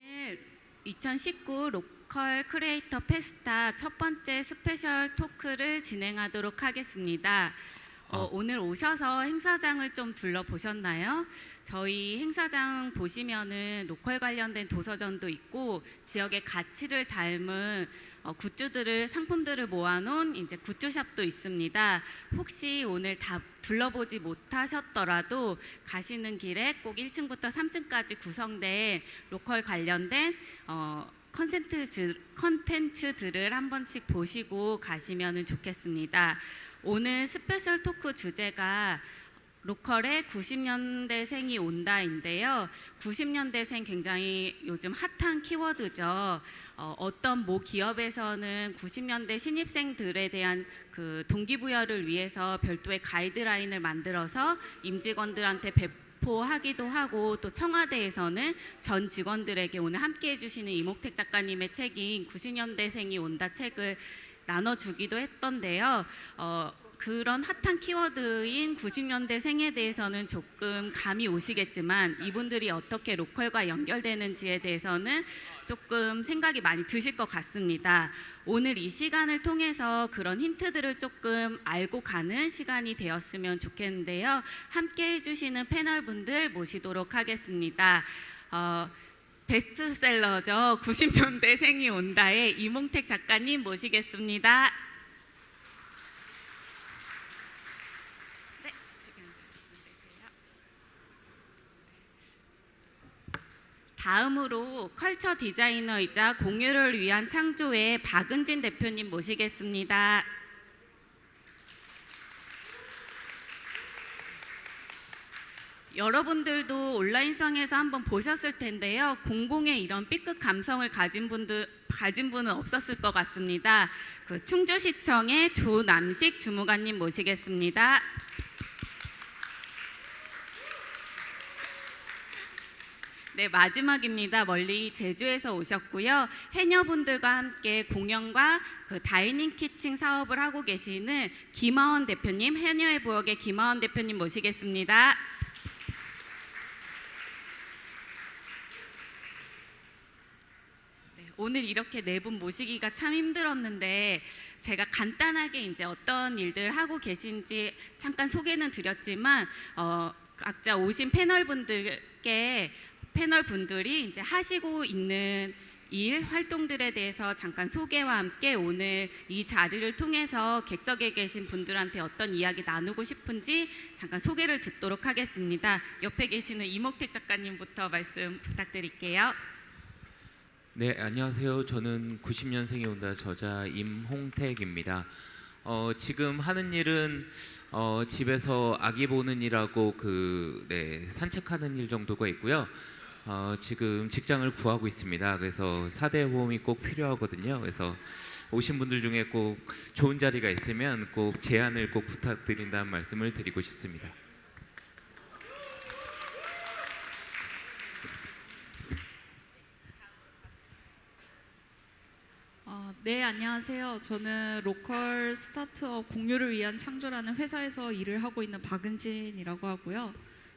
오늘 2019 로컬 크리에이터 페스타 첫 번째 스페셜 토크를 진행하도록 하겠습니다. 오늘 오셔서 행사장을 좀 둘러보셨나요? 저희 행사장 보시면은 로컬 관련된 도서전도 있고 지역의 가치를 닮은 굿즈들을 상품들을 모아놓은 이제 굿즈샵도 있습니다. 혹시 오늘 다 둘러보지 못하셨더라도 가시는 길에 꼭 1층부터 3층까지 구성된 로컬 관련된 컨텐츠들을 한 번씩 보시고 가시면 좋겠습니다. 오늘 스페셜 토크 주제가 로컬의 90년대생이 온다인데요. 90년대생 굉장히 요즘 핫한 키워드죠. 어떤 모 기업에서는 90년대 신입생들에 대한 그 동기부여를 위해서 별도의 가이드라인을 만들어서 임직원들한테 배포하기도 하고, 또 청와대에서는 전 직원들에게 오늘 함께 해주시는 이목택 작가님의 책인 90년대생이 온다 책을 나눠주기도 했던데요. 그런 핫한 키워드인 90년대생에 대해서는 조금 감이 오시겠지만 이분들이 어떻게 로컬과 연결되는지에 대해서는 조금 생각이 많이 드실 것 같습니다. 오늘 이 시간을 통해서 그런 힌트들을 조금 알고 가는 시간이 되었으면 좋겠는데요. 함께 해주시는 패널분들 모시도록 하겠습니다. 베스트셀러죠. 90년대생이 온다의 이몽택 작가님 모시겠습니다. 다음으로 컬처 디자이너이자 공유를 위한 창조의 박은진 대표님 모시겠습니다. 여러분들도 온라인성에서 한번 보셨을 텐데요. 공공의 이런 B급 감성을 가진 분은 없었을 것 같습니다. 그 충주시청의 조남식 주무관님 모시겠습니다. 네, 마지막입니다. 멀리 제주에서 오셨고요. 해녀분들과 함께 공연과 그 다이닝 키친 사업을 하고 계시는 김하원 대표님, 해녀의 부엌의 김하원 대표님 모시겠습니다. 네, 오늘 이렇게 네 분 모시기가 참 힘들었는데 제가 간단하게 이제 어떤 일들 하고 계신지 잠깐 소개는 드렸지만 각자 오신 패널분들이 이제 하시고 있는 일 활동들에 대해서 잠깐 소개와 함께 오늘 이 자리를 통해서 객석에 계신 분들한테 어떤 이야기 나누고 싶은지 잠깐 소개를 듣도록 하겠습니다. 옆에 계시는 이목택 작가님부터 말씀 부탁드릴게요. 네, 안녕하세요. 저는 90년생이 온다 저자 임홍택입니다. 지금 하는 일은 집에서 아기 보는 일하고 산책하는 일 정도가 있고요. 지금 직장을 구하고 있습니다. 그래서 4대 보험이 꼭 필요하거든요. 그래서 오신 분들 중에 꼭 좋은 자리가 있으면 꼭 제안을 꼭 부탁드린다는 말씀을 드리고 싶습니다. 네, 안녕하세요. 저는 로컬 스타트업 공유를 위한 창조라는 회사에서 일을 하고 있는 박은진이라고 하고요.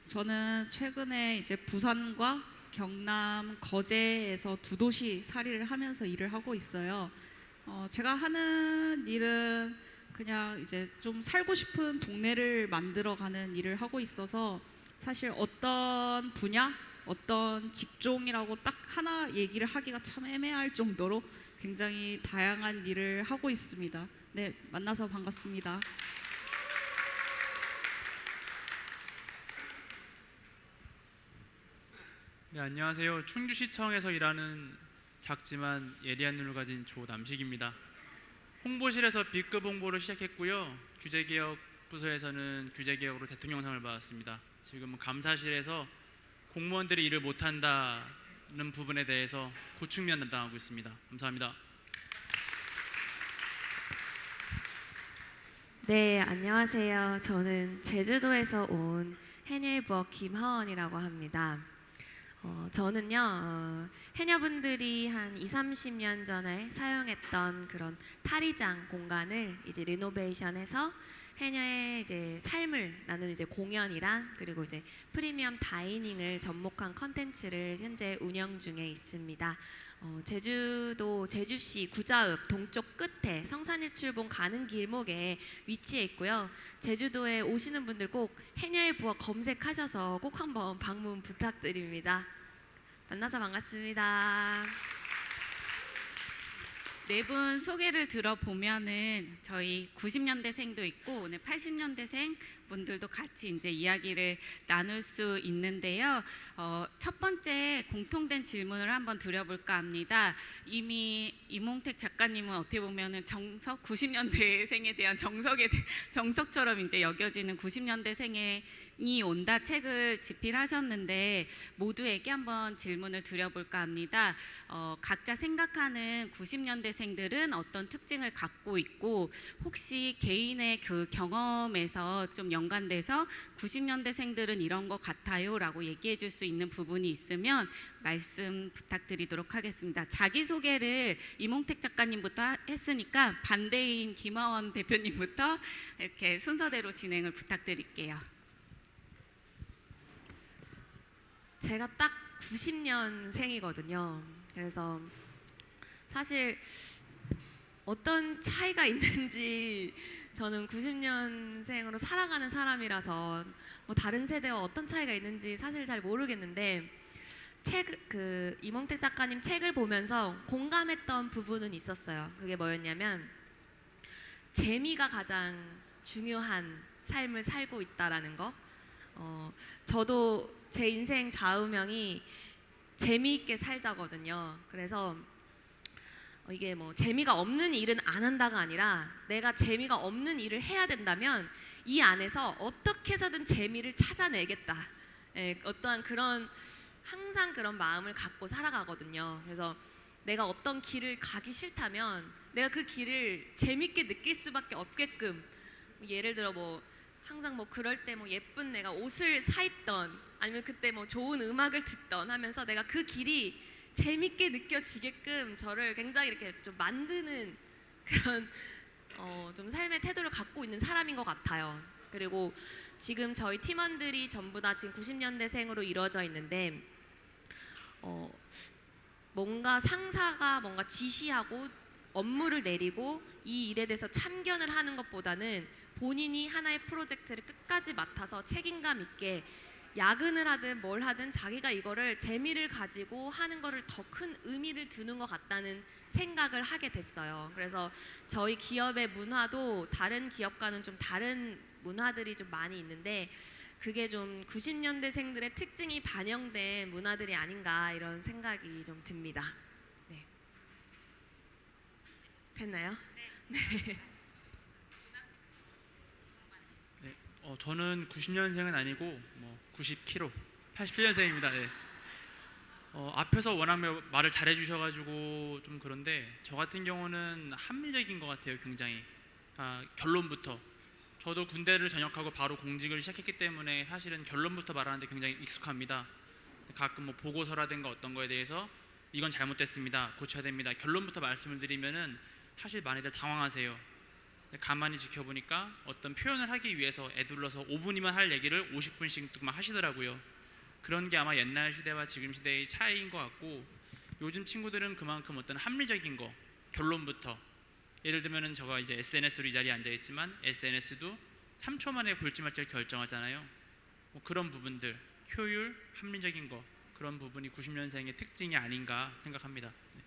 저는 최근에 이제 부산과 경남 거제에서 두 도시 살이를 하면서 일을 하고 있어요. 제가 하는 일은 그냥 이제 좀 살고 싶은 동네를 만들어가는 일을 하고 있어서 사실 어떤 분야, 어떤 직종이라고 딱 하나 얘기를 하기가 참 애매할 정도로 굉장히 다양한 일을 하고 있습니다. 네, 만나서 반갑습니다. 네, 안녕하세요. 충주시청에서 일하는 작지만 예리한 눈을 가진 조남식입니다. 홍보실에서 B급 홍보를 시작했고요. 규제개혁 부서에서는 규제개혁으로 대통령상을 받았습니다. 지금은 감사실에서 공무원들이 일을 못한다는 부분에 대해서 고충면 담당하고 있습니다. 감사합니다. 네, 안녕하세요. 저는 제주도에서 온 해녀의 부엌 김하원이라고 합니다. 저는요, 해녀분들이 한 20-30년 전에 사용했던 그런 탈의장 공간을 이제 리노베이션해서 해녀의 이제 삶을 나누는 이제 공연이랑 그리고 이제 프리미엄 다이닝을 접목한 컨텐츠를 현재 운영 중에 있습니다. 제주도 제주시 구자읍 동쪽 끝에 성산일출봉 가는 길목에 위치해 있고요. 제주도에 오시는 분들 꼭 해녀의 부엌 검색하셔서 꼭 한번 방문 부탁드립니다. 만나서 반갑습니다. 네 분 소개를 들어보면은 저희 90년대생도 있고 오늘 80년대생 분들도 같이 이제 이야기를 나눌 수 있는데요. 첫 번째 공통된 질문을 한번 드려볼까 합니다. 이미 임홍택 작가님은 어떻게 보면은 90년대생에 대한 정석처럼 이제 여겨지는 90년대생이 온다 책을 집필하셨는데 모두에게 한번 질문을 드려볼까 합니다. 각자 생각하는 90년대생들은 어떤 특징을 갖고 있고 혹시 개인의 그 경험에서 좀 연관돼서 90년대생들은 이런 것 같아요라고 얘기해 줄 수 있는 부분이 있으면 말씀 부탁드리도록 하겠습니다. 자기소개를 임홍택 작가님부터 했으니까 반대인 김하원 대표님부터 이렇게 순서대로 진행을 부탁드릴게요. 제가 딱 90년생이거든요. 그래서 사실 어떤 차이가 있는지 저는 90년생으로 살아가는 사람이라서 뭐 다른 세대와 어떤 차이가 있는지 사실 잘 모르겠는데 임홍택 작가님 책을 보면서 공감했던 부분은 있었어요. 그게 뭐였냐면 재미가 가장 중요한 삶을 살고 있다라는 거. 저도 제 인생 좌우명이 재미있게 살자거든요. 그래서 이게 뭐 재미가 없는 일은 안 한다가 아니라 내가 재미가 없는 일을 해야 된다면 이 안에서 어떻게 해서든 재미를 찾아내겠다. 어떠한 그런 항상 그런 마음을 갖고 살아가거든요. 그래서 내가 어떤 길을 가기 싫다면 내가 그 길을 재밌게 느낄 수밖에 없게끔 예를 들어 뭐 항상 뭐 그럴 때 뭐 예쁜 내가 옷을 사 입던 아니면 그때 뭐 좋은 음악을 듣던 하면서 내가 그 길이 재밌게 느껴지게끔 저를 굉장히 이렇게 좀 만드는 그런 좀 삶의 태도를 갖고 있는 사람인 것 같아요. 그리고 지금 저희 팀원들이 전부 다 지금 90년대생으로 이루어져 있는데 뭔가 상사가 뭔가 지시하고 업무를 내리고 이 일에 대해서 참견을 하는 것보다는 본인이 하나의 프로젝트를 끝까지 맡아서 책임감 있게 야근을 하든 뭘 하든 자기가 이거를 재미를 가지고 하는 거를 더 큰 의미를 두는 것 같다는 생각을 하게 됐어요. 그래서 저희 기업의 문화도 다른 기업과는 좀 다른 문화들이 좀 많이 있는데 그게 좀 90년대생들의 특징이 반영된 문화들이 아닌가 이런 생각이 좀 듭니다. 네. 됐나요? 네. 저는 90년생은 아니고 뭐 90kg, 87년생입니다. 네. 앞에서 워낙 말을 잘해 주셔가지고 좀 그런데 저 같은 경우는 합리적인 것 같아요. 굉장히 결론부터 저도 군대를 전역하고 바로 공직을 시작했기 때문에 사실은 결론부터 말하는데 굉장히 익숙합니다. 가끔 뭐 보고서라든가 어떤 거에 대해서 이건 잘못됐습니다, 고쳐야 됩니다, 결론부터 말씀을 드리면은 사실 많이들 당황하세요. 가만히 지켜보니까 어떤 표현을 하기 위해서 애둘러서 5분이면 할 얘기를 50분씩 막 하시더라고요. 그런 게 아마 옛날 시대와 지금 시대의 차이인 것 같고 요즘 친구들은 그만큼 어떤 합리적인 거 결론부터 예를 들면은 제가 이제 SNS로 이 자리에 앉아 있지만 SNS도 3초 만에 볼지 말지를 결정하잖아요. 뭐 그런 부분들 효율, 합리적인 거 그런 부분이 90년생의 특징이 아닌가 생각합니다. 네.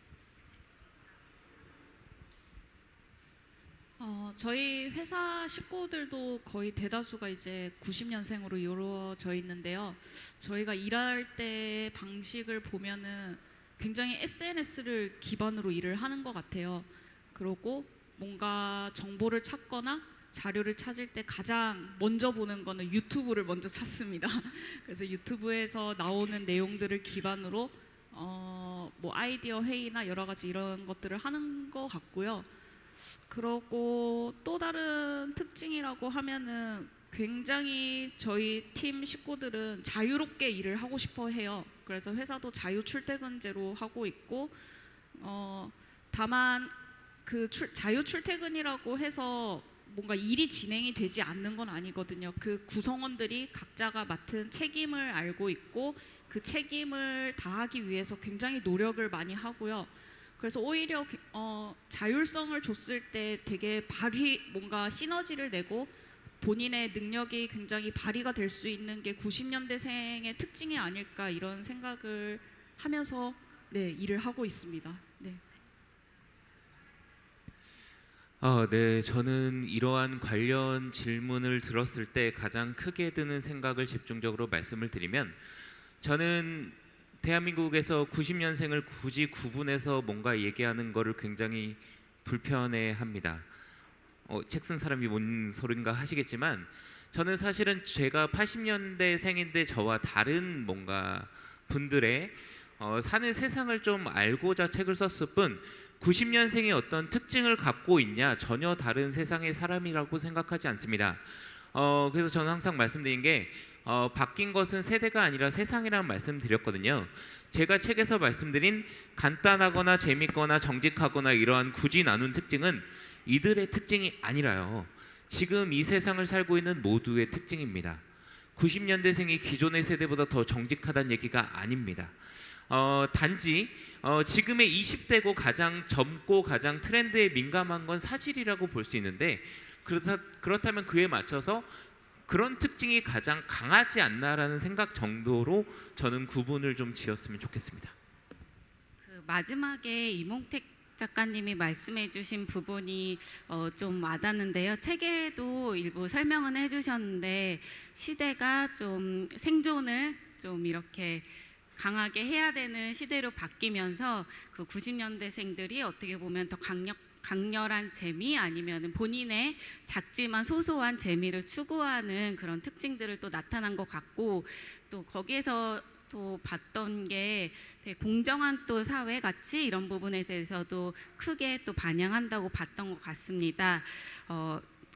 저희 회사 식구들도 거의 대다수가 이제 90년생으로 이루어져 있는데요. 저희가 일할 때 방식을 보면은 굉장히 SNS를 기반으로 일을 하는 것 같아요. 그리고 뭔가 정보를 찾거나 자료를 찾을 때 가장 먼저 보는 거는 유튜브를 먼저 찾습니다. 그래서 유튜브에서 나오는 내용들을 기반으로 뭐 아이디어 회의나 여러 가지 이런 것들을 하는 것 같고요. 그러고 또 다른 특징이라고 하면은 굉장히 저희 팀 식구들은 자유롭게 일을 하고 싶어 해요. 그래서 회사도 자유 출퇴근제로 하고 있고 다만 그 자유 출퇴근이라고 해서 뭔가 일이 진행이 되지 않는 건 아니거든요. 그 구성원들이 각자가 맡은 책임을 알고 있고 그 책임을 다하기 위해서 굉장히 노력을 많이 하고요. 그래서 오히려 자율성을 줬을 때 되게 뭔가 시너지를 내고 본인의 능력이 굉장히 발휘가 될 수 있는 게 90년대생의 특징이 아닐까 이런 생각을 하면서 네, 일을 하고 있습니다. 네. 네, 저는 이러한 관련 질문을 들었을 때 가장 크게 드는 생각을 집중적으로 말씀을 드리면, 저는 대한민국에서 90년생을 굳이 구분해서 뭔가 얘기하는 거를 굉장히 불편해합니다. 책 쓴 사람이 뭔 소린가 하시겠지만, 저는 사실은 제가 80년대생인데 저와 다른 뭔가 분들의 사는 세상을 좀 알고자 책을 썼을 뿐, 90년생이 어떤 특징을 갖고 있냐, 전혀 다른 세상의 사람이라고 생각하지 않습니다. 그래서 저는 항상 말씀드린 게 바뀐 것은 세대가 아니라 세상이라는 말씀드렸거든요. 제가 책에서 말씀드린 간단하거나 재밌거나 정직하거나 이러한 굳이 나눈 특징은 이들의 특징이 아니라요, 지금 이 세상을 살고 있는 모두의 특징입니다. 90년대생이 기존의 세대보다 더 정직하다는 얘기가 아닙니다. 단지 지금의 20대고 가장 젊고 가장 트렌드에 민감한 건 사실이라고 볼 수 있는데, 그렇다면 그에 맞춰서 그런 특징이 가장 강하지 않나라는 생각 정도로 저는 구분을 좀 지었으면 좋겠습니다. 그 마지막에 이몽택 작가님이 말씀해주신 부분이 좀 와닿는데요. 책에도 일부 설명은 해주셨는데, 시대가 좀 생존을 좀 이렇게 강하게 해야 되는 시대로 바뀌면서 그 90년대생들이 어떻게 보면 더 강렬한 재미, 아니면 본인의 작지만 소소한 재미를 추구하는 그런 특징들을 또 나타난 것 같고, 또 거기에서 또 봤던 게 되게 공정한 또 사회 가치, 이런 부분에 대해서도 크게 또 반영한다고 봤던 것 같습니다.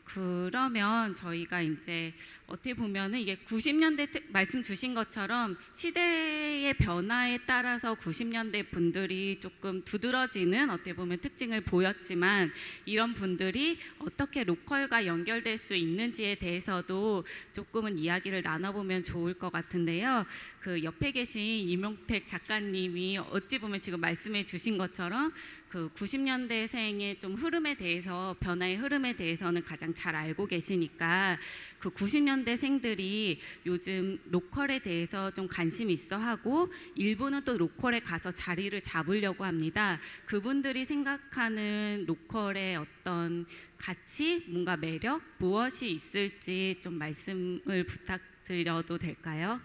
그러면 저희가 이제 어떻게 보면은 이게 90년대 말씀 주신 것처럼 시대의 변화에 따라서 90년대 분들이 조금 두드러지는 어떻게 보면 특징을 보였지만, 이런 분들이 어떻게 로컬과 연결될 수 있는지에 대해서도 조금은 이야기를 나눠보면 좋을 것 같은데요. 그 옆에 계신 이몽택 작가님이 어찌 보면 지금 말씀해 주신 것처럼 그 90년대생의 좀 흐름에 대해서, 변화의 흐름에 대해서는 가장 잘 알고 계시니까, 그 90년대생들이 요즘 로컬에 대해서 좀 관심 있어 하고 일부는 또 로컬에 가서 자리를 잡으려고 합니다. 그분들이 생각하는 로컬의 어떤 가치, 뭔가 매력, 무엇이 있을지 좀 말씀을 부탁드려도 될까요?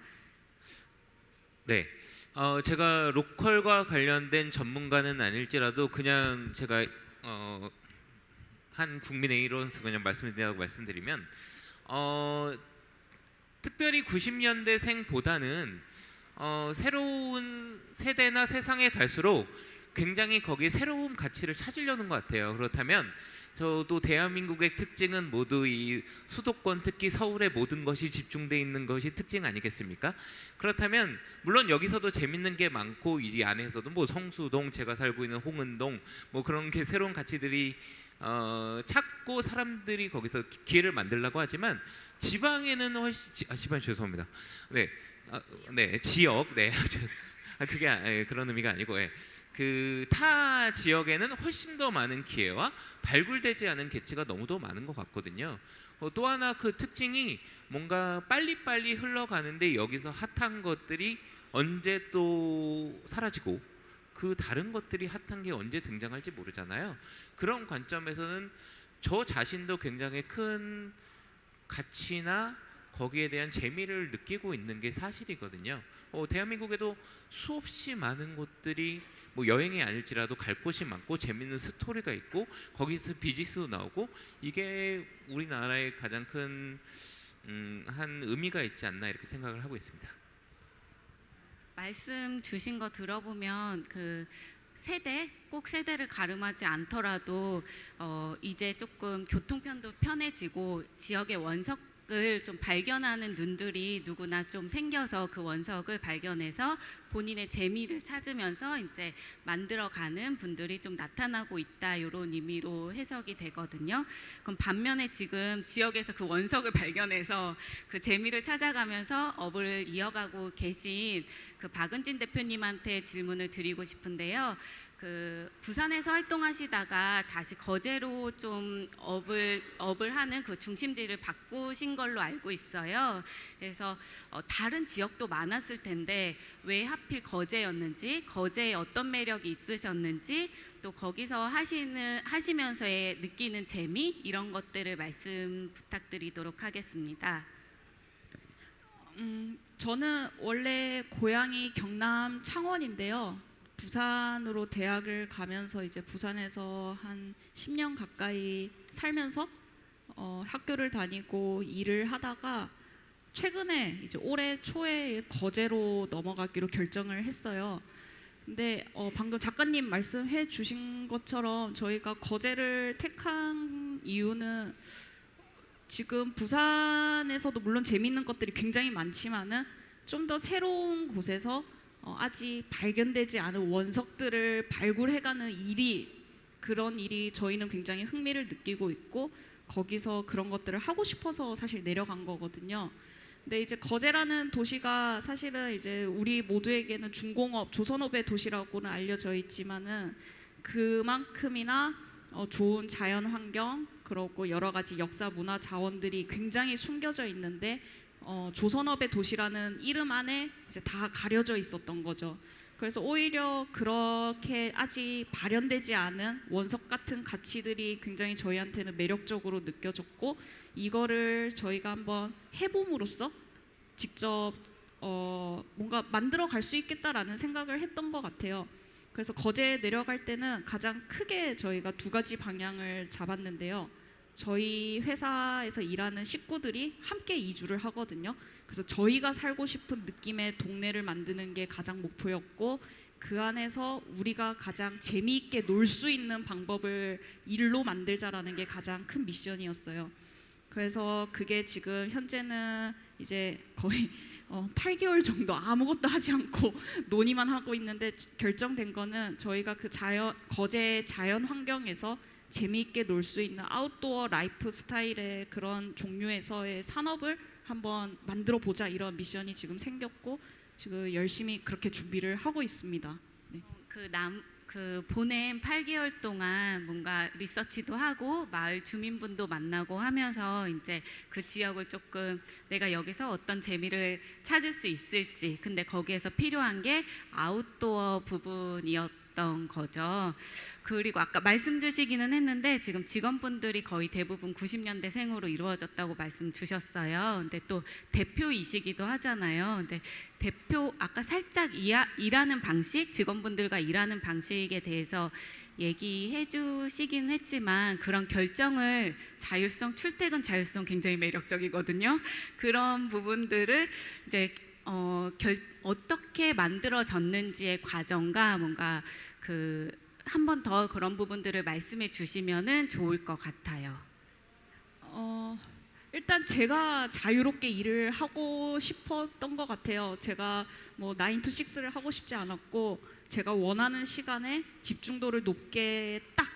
네, 제가 로컬과 관련된 전문가는 아닐지라도 그냥 제가 한 국민의 일원으로서 그냥 말씀드리면, 특별히 90년대생보다는 새로운 세대나 세상에 갈수록 굉장히 거기에 새로운 가치를 찾으려는 것 같아요. 그렇다면 저도 대한민국의 특징은 모두 이 수도권, 특히 서울의 모든 것이 집중되어 있는 것이 특징 아니겠습니까? 그렇다면 물론 여기서도 재밌는 게 많고, 이 안에서도 뭐 성수동, 제가 살고 있는 홍은동, 뭐 그런 게 새로운 가치들이 찾고 사람들이 거기서 기회를 만들려고 하지만, 지방에는 훨씬 지방 죄송합니다. 네, 네, 지역, 네, 그게 그런 의미가 아니고, 그 타 지역에는 훨씬 더 많은 기회와 발굴되지 않은 가치가 너무도 많은 것 같거든요. 또 하나 그 특징이 뭔가 빨리빨리 흘러가는데, 여기서 핫한 것들이 언제 또 사라지고 그 다른 것들이 핫한 게 언제 등장할지 모르잖아요. 그런 관점에서는 저 자신도 굉장히 큰 가치나 거기에 대한 재미를 느끼고 있는 게 사실이거든요. 대한민국에도 수없이 많은 곳들이 뭐 여행이 아닐지라도 갈 곳이 많고 재밌는 스토리가 있고 거기서 비즈니스도 나오고, 이게 우리나라의 가장 큰 한 의미가 있지 않나 이렇게 생각을 하고 있습니다. 말씀 주신 거 들어보면 그 세대, 꼭 세대를 가름하지 않더라도 이제 조금 교통편도 편해지고 지역의 원석을 좀 발견하는 눈들이 누구나 좀 생겨서 그 원석을 발견해서 본인의 재미를 찾으면서 이제 만들어가는 분들이 좀 나타나고 있다 이런 의미로 해석이 되거든요. 그럼 반면에 지금 지역에서 그 원석을 발견해서 그 재미를 찾아가면서 업을 이어가고 계신 그 박은진 대표님한테 질문을 드리고 싶은데요. 그 부산에서 활동하시다가 다시 거제로 좀 업을 하는 그 중심지를 바꾸신 걸로 알고 있어요. 그래서 다른 지역도 많았을 텐데 왜 하필 거제였는지, 거제에 어떤 매력이 있으셨는지, 또 거기서 하시면서의 느끼는 재미 이런 것들을 말씀 부탁드리도록 하겠습니다. 저는 원래 고향이 경남 창원인데요. 부산으로 대학을 가면서 이제 부산에서 한 10년 가까이 살면서 학교를 다니고 일을 하다가 최근에 이제 올해 초에 거제로 넘어가기로 결정을 했어요. 근데 방금 작가님 말씀해 주신 것처럼 저희가 거제를 택한 이유는 지금 부산에서도 물론 재밌는 것들이 굉장히 많지만은 좀 더 새로운 곳에서 아직 발견되지 않은 원석들을 발굴해가는 그런 일이 저희는 굉장히 흥미를 느끼고 있고 거기서 그런 것들을 하고 싶어서 사실 내려간 거거든요. 근데 이제 거제라는 도시가 사실은 이제 우리 모두에게는 중공업, 조선업의 도시라고는 알려져 있지만은 그만큼이나 좋은 자연 환경 그리고 여러 가지 역사 문화 자원들이 굉장히 숨겨져 있는데 조선업의 도시라는 이름 안에 이제 다 가려져 있었던 거죠. 그래서 오히려 그렇게 아직 발현되지 않은 원석 같은 가치들이 굉장히 저희한테는 매력적으로 느껴졌고 이거를 저희가 한번 해봄으로써 직접 뭔가 만들어 갈 수 있겠다라는 생각을 했던 것 같아요. 그래서 거제에 내려갈 때는 가장 크게 저희가 두 가지 방향을 잡았는데요. 저희 회사에서 일하는 식구들이 함께 이주를 하거든요. 그래서 저희가 살고 싶은 느낌의 동네를 만드는 게 가장 목표였고 그 안에서 우리가 가장 재미있게 놀 수 있는 방법을 일로 만들자라는 게 가장 큰 미션이었어요. 그래서 그게 지금 현재는 이제 거의 8개월 정도 아무것도 하지 않고 논의만 하고 있는데 결정된 거는 저희가 그 거제 자연 환경에서 재미있게 놀 수 있는 아웃도어 라이프 스타일의 그런 종류에서의 산업을 한번 만들어 보자 이런 미션이 지금 생겼고 지금 열심히 그렇게 준비를 하고 있습니다. 네. 그 보낸 8개월 동안 뭔가 리서치도 하고 마을 주민분도 만나고 하면서 이제 그 지역을 조금 내가 여기서 어떤 재미를 찾을 수 있을지 근데 거기에서 필요한 게 아웃도어 부분이었던 거죠. 그리고 아까 말씀 주시기는 했는데 지금 직원분들이 거의 대부분 90년대생으로 이루어졌다고 말씀 주셨어요. 근데 또 대표이시기도 하잖아요. 근데 대표 아까 살짝 일하는 방식, 직원분들과 일하는 방식에 대해서 얘기해 주시긴 했지만 그런 결정을 자율성, 출퇴근 자율성 굉장히 매력적이거든요. 그런 부분들을 이제 어떻게 만들어졌는지의 과정과 뭔가 한 번 더 그런 부분들을 말씀해 주시면은 좋을 것 같아요. 일단 제가 자유롭게 일을 하고 싶었던 것 같아요. 제가 뭐 9 to 6를 하고 싶지 않았고 제가 원하는 시간에 집중도를 높게 딱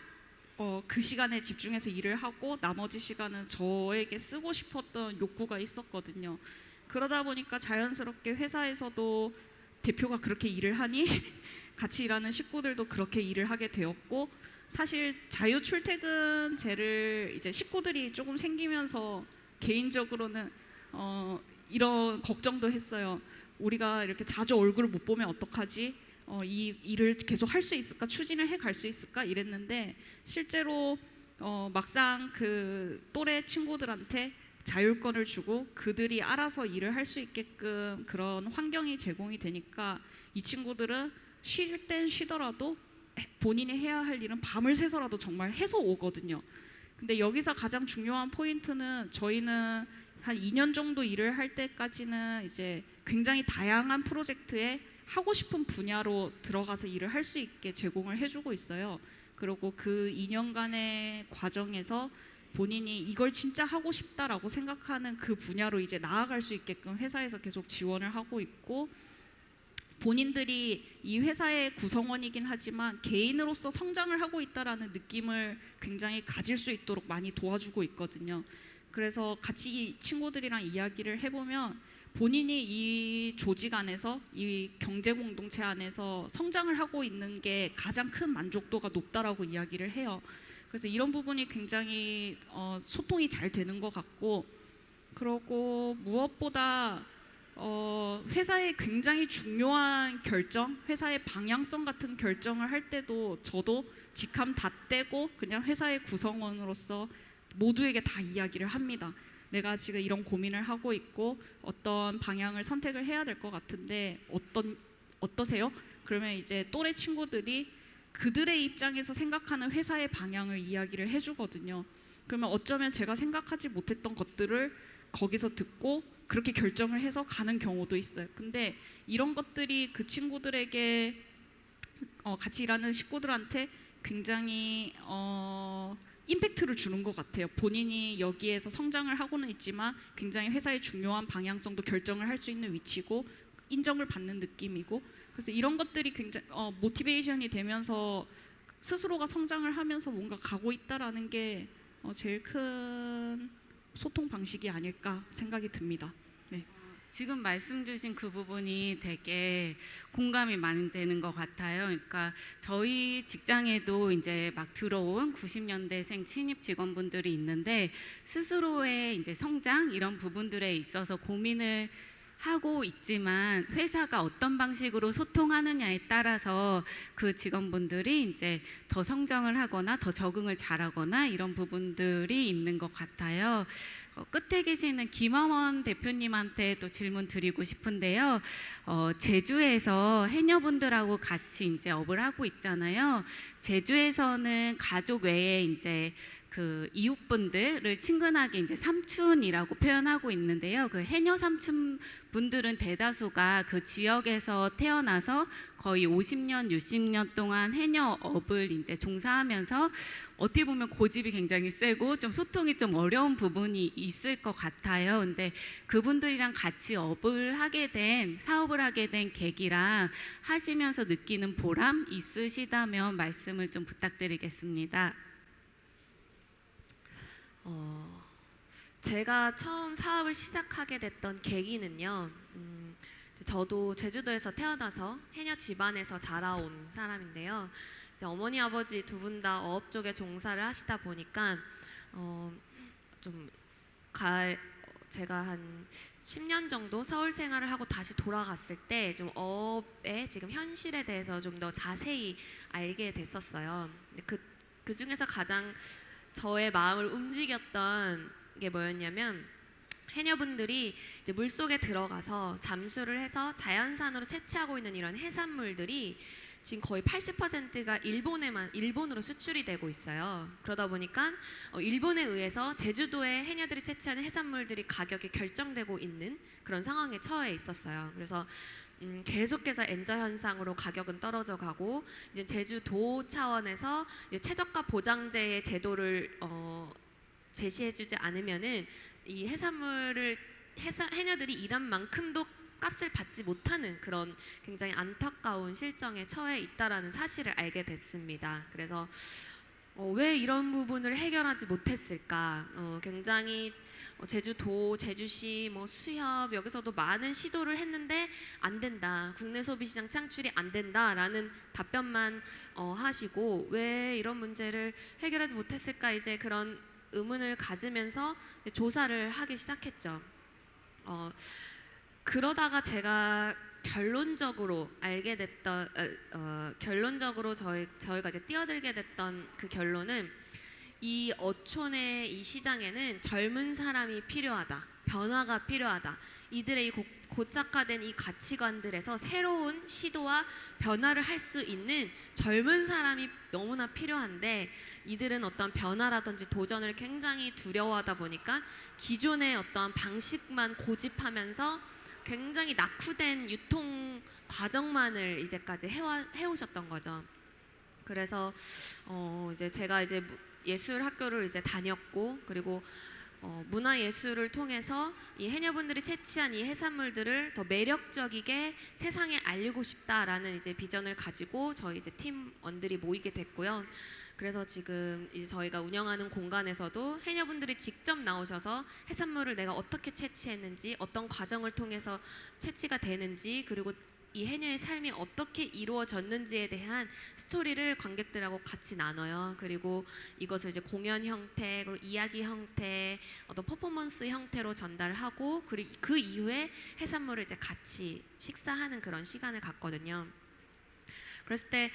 그 시간에 집중해서 일을 하고 나머지 시간은 저에게 쓰고 싶었던 욕구가 있었거든요. 그러다 보니까 자연스럽게 회사에서도 대표가 그렇게 일을 하니 같이 일하는 식구들도 그렇게 일을 하게 되었고 사실 자유 출퇴근제를 이제 식구들이 조금 생기면서 개인적으로는 이런 걱정도 했어요. 우리가 이렇게 자주 얼굴을 못 보면 어떡하지? 이 일을 계속 할 수 있을까? 추진을 해 갈 수 있을까? 이랬는데 실제로 막상 그 또래 친구들한테 자율권을 주고 그들이 알아서 일을 할 수 있게끔 그런 환경이 제공이 되니까 이 친구들은 쉴 땐 쉬더라도 본인이 해야 할 일은 밤을 새서라도 정말 해서 오거든요. 근데 여기서 가장 중요한 포인트는 저희는 한 2년 정도 일을 할 때까지는 이제 굉장히 다양한 프로젝트에 하고 싶은 분야로 들어가서 일을 할 수 있게 제공을 해주고 있어요. 그리고 그 2년간의 과정에서 본인이 이걸 진짜 하고 싶다라고 생각하는 그 분야로 이제 나아갈 수 있게끔 회사에서 계속 지원을 하고 있고, 본인들이 이 회사의 구성원이긴 하지만 개인으로서 성장을 하고 있다라는 느낌을 굉장히 가질 수 있도록 많이 도와주고 있거든요. 그래서 같이 이 친구들이랑 이야기를 해보면 본인이 이 조직 안에서, 이 경제 공동체 안에서 성장을 하고 있는 게 가장 큰 만족도가 높다라고 이야기를 해요. 그래서 이런 부분이 굉장히 소통이 잘 되는 것 같고, 그리고 무엇보다 회사의 굉장히 중요한 결정, 회사의 방향성 같은 결정을 할 때도 저도 직함 다 떼고 그냥 회사의 구성원으로서 모두에게 다 이야기를 합니다. 내가 지금 이런 고민을 하고 있고 어떤 방향을 선택을 해야 될 것 같은데 어떠세요? 그러면 이제 또래 친구들이 그들의 입장에서 생각하는 회사의 방향을 이야기를 해주거든요. 그러면 어쩌면 제가 생각하지 못했던 것들을 거기서 듣고 그렇게 결정을 해서 가는 경우도 있어요. 근데 이런 것들이 그 친구들에게 같이 일하는 식구들한테 굉장히 임팩트를 주는 것 같아요. 본인이 여기에서 성장을 하고는 있지만 굉장히 회사의 중요한 방향성도 결정을 할 수 있는 위치고 인정을 받는 느낌이고, 그래서 이런 것들이 굉장히 모티베이션이 되면서 스스로가 성장을 하면서 뭔가 가고 있다라는 게 제일 큰 소통 방식이 아닐까 생각이 듭니다. 네. 지금 말씀 주신 그 부분이 되게 공감이 많이 되는 것 같아요. 그러니까 저희 직장에도 이제 막 들어온 90년대생 신입 직원분들이 있는데 스스로의 이제 성장 이런 부분들에 있어서 고민을 하고 있지만 회사가 어떤 방식으로 소통하느냐에 따라서 그 직원분들이 이제 더 성장을 하거나 더 적응을 잘하거나 이런 부분들이 있는 것 같아요. 끝에 계시는 김하원 대표님한테 또 질문 드리고 싶은데요. 제주에서 해녀분들하고 같이 이제 업을 하고 있잖아요. 제주에서는 가족 외에 이제 그 이웃분들을 친근하게 이제 삼촌이라고 표현하고 있는데요. 그 해녀 삼촌 분들은 대다수가 그 지역에서 태어나서 거의 50년, 60년 동안 해녀업을 이제 종사하면서 어떻게 보면 고집이 굉장히 세고 좀 소통이 좀 어려운 부분이 있을 것 같아요. 근데 그분들이랑 같이 업을 하게 된, 사업을 하게 된 계기랑 하시면서 느끼는 보람 있으시다면 말씀을 좀 부탁드리겠습니다. 제가 처음 사업을 시작하게 됐던 계기는요. 저도 제주도에서 태어나서 해녀 집안에서 자라온 사람인데요. 이제 어머니 아버지 두 분 다 어업 쪽에 종사를 하시다 보니까 제가 한 10년 정도 서울 생활을 하고 다시 돌아갔을 때 좀 어업의 지금 현실에 대해서 좀 더 자세히 알게 됐었어요. 그 중에서 가장 저의 마음을 움직였던 게 뭐였냐면, 해녀분들이 이제 물속에 들어가서 잠수를 해서 자연산으로 채취하고 있는 이런 해산물들이 지금 거의 80%가 일본으로 수출이 되고 있어요. 그러다 보니까 일본에 의해서 제주도에 해녀들이 채취하는 해산물들이 가격이 결정되고 있는 그런 상황에 처해 있었어요. 그래서 계속해서 엔저 현상으로 가격은 떨어져 가고, 이제 제주도 차원에서 이제 최저가 보장제의 제도를 제시해주지 않으면은 이 해녀들이 일한 만큼도 값을 받지 못하는 그런 굉장히 안타까운 실정에 처해 있다라는 사실을 알게 됐습니다. 그래서 왜 이런 부분을 해결하지 못했을까? 굉장히 제주도, 제주시, 수협 여기서도 많은 시도를 했는데 안 된다. 국내 소비 시장 창출이 안 된다라는 답변만 하시고, 왜 이런 문제를 해결하지 못했을까? 이제 그런 의문을 가지면서 조사를 하기 시작했죠. 그러다가 제가 결론적으로 알게 됐던 결론적으로 저희가 이제 뛰어들게 됐던 그 결론은, 이 어촌의 이 시장에는 젊은 사람이 필요하다, 변화가 필요하다. 이들의 이 고착화된 이 가치관들에서 새로운 시도와 변화를 할 수 있는 젊은 사람이 너무나 필요한데, 이들은 어떤 변화라든지 도전을 굉장히 두려워하다 보니까 기존의 어떤 방식만 고집하면서 굉장히 낙후된 유통 과정만을 이제까지 해오셨던 거죠. 그래서 이제 제가 이제 예술 학교를 이제 다녔고 그리고 문화예술을 통해서 이 해녀분들이 채취한 이 해산물들을 더 매력적이게 세상에 알리고 싶다라는 이제 비전을 가지고 저희 이제 팀원들이 모이게 됐고요. 그래서 지금 이제 저희가 운영하는 공간에서도 해녀분들이 직접 나오셔서 해산물을 내가 어떻게 채취했는지, 어떤 과정을 통해서 채취가 되는지, 그리고 이 해녀의 삶이 어떻게 이루어졌는지에 대한 스토리를 관객들하고 같이 나눠요. 그리고 이것을 이제 공연 형태, 그리고 이야기 형태, 어떤 퍼포먼스 형태로 전달하고 그리고 그 이후에 해산물을 이제 같이 식사하는 그런 시간을 갖거든요. 그랬을 때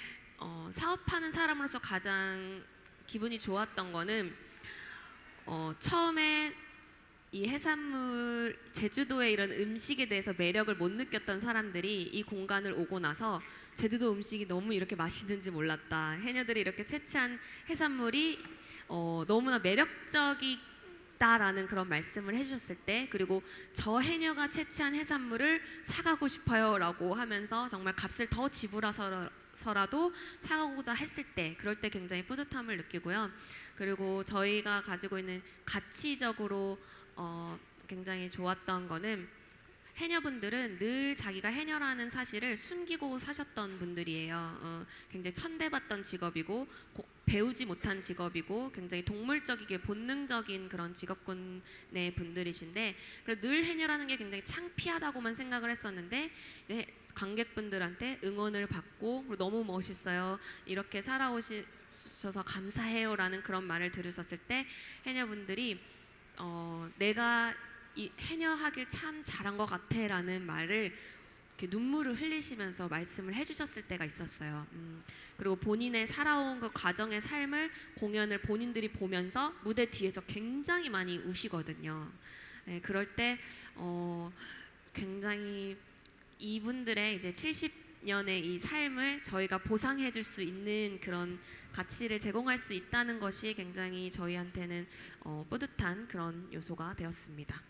사업하는 사람으로서 가장 기분이 좋았던 거는 처음에 이 해산물, 제주도의 이런 음식에 대해서 매력을 못 느꼈던 사람들이 이 공간을 오고 나서 제주도 음식이 너무 이렇게 맛있는지 몰랐다. 해녀들이 이렇게 채취한 해산물이 너무나 매력적이다라는 그런 말씀을 해주셨을 때, 그리고 저 해녀가 채취한 해산물을 사가고 싶어요라고 하면서 정말 값을 더 지불해서라도 사가고자 했을 때, 그럴 때 굉장히 뿌듯함을 느끼고요. 그리고 저희가 가지고 있는 가치적으로 굉장히 좋았던 거는 해녀분들은 늘 자기가 해녀라는 사실을 숨기고 사셨던 분들이에요. 굉장히 천대받던 직업이고 배우지 못한 직업이고 굉장히 동물적이게 본능적인 그런 직업군의 분들이신데, 그래서 늘 해녀라는 게 굉장히 창피하다고만 생각을 했었는데 이제 관객분들한테 응원을 받고 그리고 너무 멋있어요, 이렇게 살아오셔서 감사해요라는 그런 말을 들으셨을 때 해녀분들이 내가 이 해녀하길 참 잘한 것 같아라는 말을 이렇게 눈물을 흘리시면서 말씀을 해주셨을 때가 있었어요. 그리고 본인의 살아온 그 과정의 삶을 공연을 본인들이 보면서 무대 뒤에서 굉장히 많이 우시거든요. 네, 그럴 때 굉장히 이분들의 이제 70년의 이 삶을 저희가 보상해줄 수 있는 그런 가치를 제공할 수 있다는 것이 굉장히 저희한테는 뿌듯한 그런 요소가 되었습니다.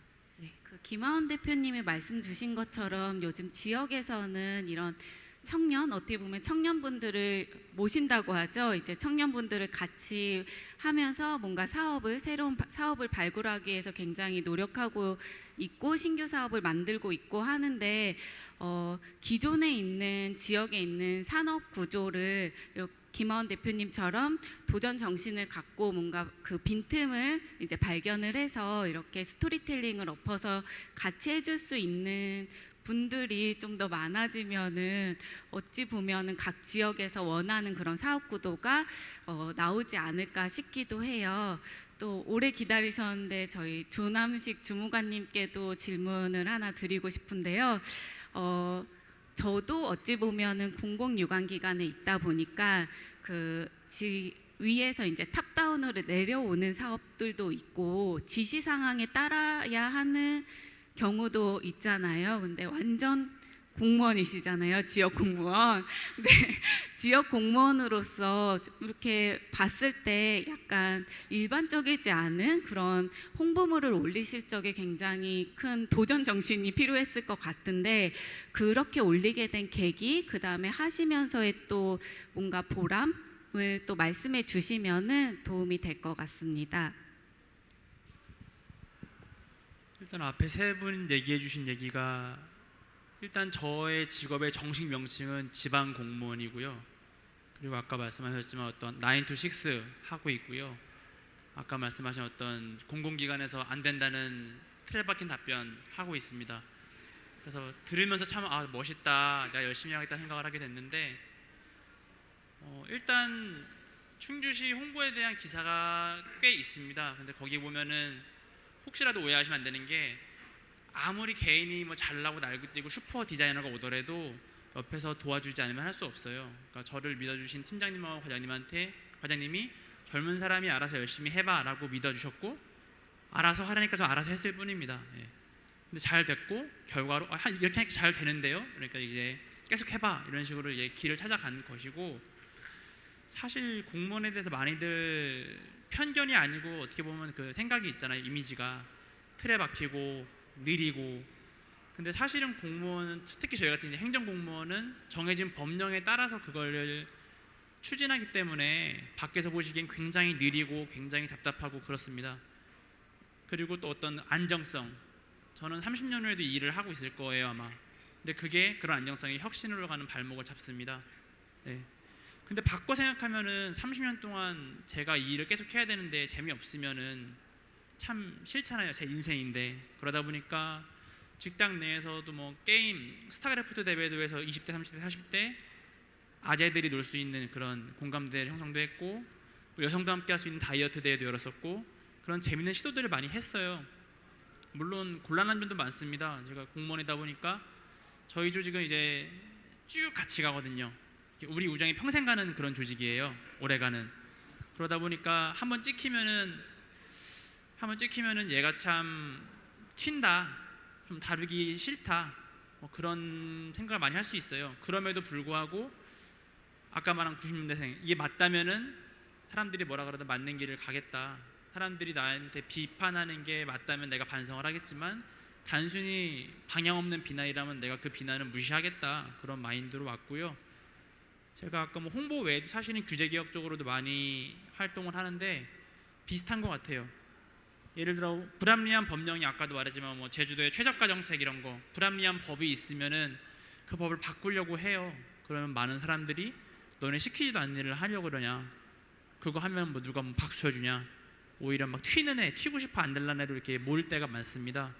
그 김하원 대표님이 말씀 주신 것처럼 요즘 지역에서는 이런 청년, 어떻게 보면 청년분들을 모신다고 하죠. 이제 청년분들을 같이 하면서 뭔가 새로운 사업을 발굴하기 위해서 굉장히 노력하고 있고 신규 사업을 만들고 있고 하는데 기존에 있는 지역에 있는 산업 구조를 김하원 대표님처럼 도전 정신을 갖고 뭔가 그 빈틈을 이제 발견을 해서 이렇게 스토리텔링을 엎어서 같이 해줄 수 있는 분들이 좀 더 많아지면은 어찌 보면은 각 지역에서 원하는 그런 사업 구도가 나오지 않을까 싶기도 해요. 또 오래 기다리셨는데 저희 조남식 주무관님께도 질문을 하나 드리고 싶은데요. 저도 어찌 보면은 공공유관기관에 있다 보니까 위에서 이제 탑다운으로 내려오는 사업들도 있고 지시 상황에 따라야 하는 경우도 있잖아요. 근데 완전 공무원이시잖아요, 지역 공무원. 네, 지역 공무원으로서 이렇게 봤을 때 약간 일반적이지 않은 그런 홍보물을 올리실 적에 굉장히 큰 도전 정신이 필요했을 것 같은데 그렇게 올리게 된 계기, 그 다음에 하시면서의 또 뭔가 보람을 또 말씀해 주시면은 도움이 될 것 같습니다. 일단 앞에 세 분 얘기해 주신 얘기가, 일단 저의 직업의 정식 명칭은 지방 공무원이고요. 그리고 아까 말씀하셨지만 어떤 9 to 6 하고 있고요. 아까 말씀하신 어떤 공공기관에서 안 된다는 틀에 박힌 답변 하고 있습니다. 그래서 들으면서 참 멋있다, 내가 열심히 하겠다 생각을 하게 됐는데 일단 충주시 홍보에 대한 기사가 꽤 있습니다. 근데 거기 보면은 혹시라도 오해하시면 안 되는 게, 아무리 개인이 뭐 잘나고 날뛰고 슈퍼 디자이너가 오더라도 옆에서 도와주지 않으면 할 수 없어요. 그러니까 저를 믿어주신 팀장님하고 과장님이 젊은 사람이 알아서 열심히 해봐라고 믿어주셨고 알아서 하라니까 저 알아서 했을 뿐입니다. 예. 근데 잘 됐고 결과로 이렇게 하니까 잘 되는데요. 그러니까 이제 계속 해봐 이런 식으로 이제 길을 찾아가는 것이고, 사실 공무원에 대해서 많이들 편견이 아니고 어떻게 보면 그 생각이 있잖아요. 이미지가 틀에 박히고 느리고. 근데 사실은 공무원은, 특히 저희 같은 이제 행정공무원은 정해진 법령에 따라서 그걸 추진하기 때문에 밖에서 보시기엔 굉장히 느리고 굉장히 답답하고 그렇습니다. 그리고 또 어떤 안정성, 저는 30년 후에도 이 일을 하고 있을 거예요 아마. 근데 그게 그런 안정성이 혁신으로 가는 발목을 잡습니다. 네. 근데 바꿔 생각하면은 30년 동안 제가 이 일을 계속 해야 되는데 재미없으면은 참 싫잖아요. 제 인생인데. 그러다 보니까 직장 내에서도 뭐 게임, 스타크래프트 대회도 해서 20대, 30대, 40대 아재들이 놀 수 있는 그런 공감대를 형성도 했고, 또 여성도 함께 할 수 있는 다이어트 대회도 열었었고, 그런 재밌는 시도들을 많이 했어요. 물론 곤란한 점도 많습니다. 제가 공무원이다 보니까 저희 조직은 이제 쭉 같이 가거든요. 우리 우정이 평생 가는 그런 조직이에요. 오래가는. 그러다 보니까 한번 찍히면은 얘가 참 튄다, 좀 다루기 싫다, 뭐 그런 생각을 많이 할 수 있어요. 그럼에도 불구하고 아까 말한 90년대생 이게 맞다면은 사람들이 뭐라 그러든 맞는 길을 가겠다. 사람들이 나한테 비판하는 게 맞다면 내가 반성을 하겠지만 단순히 방향 없는 비난이라면 내가 그 비난을 무시하겠다. 그런 마인드로 왔고요. 제가 아까 뭐 홍보 외에도 사실은 규제 개혁 쪽으로도 많이 활동을 하는데 비슷한 것 같아요. 예를 들어 불합리한 법령이 아까도 말했지만 뭐 제주도의 최저가 정책 이런 거 불합리한 법이 있으면은 그 법을 바꾸려고 해요. 그러면 많은 사람들이 너네 시키지도 않는 일을 하려고 그러냐, 그거 하면 뭐 누가 뭐 박수 쳐주냐, 오히려 막 튀는 애, 튀고 싶어 안 될라는 애로 이렇게 모일 때가 많습니다.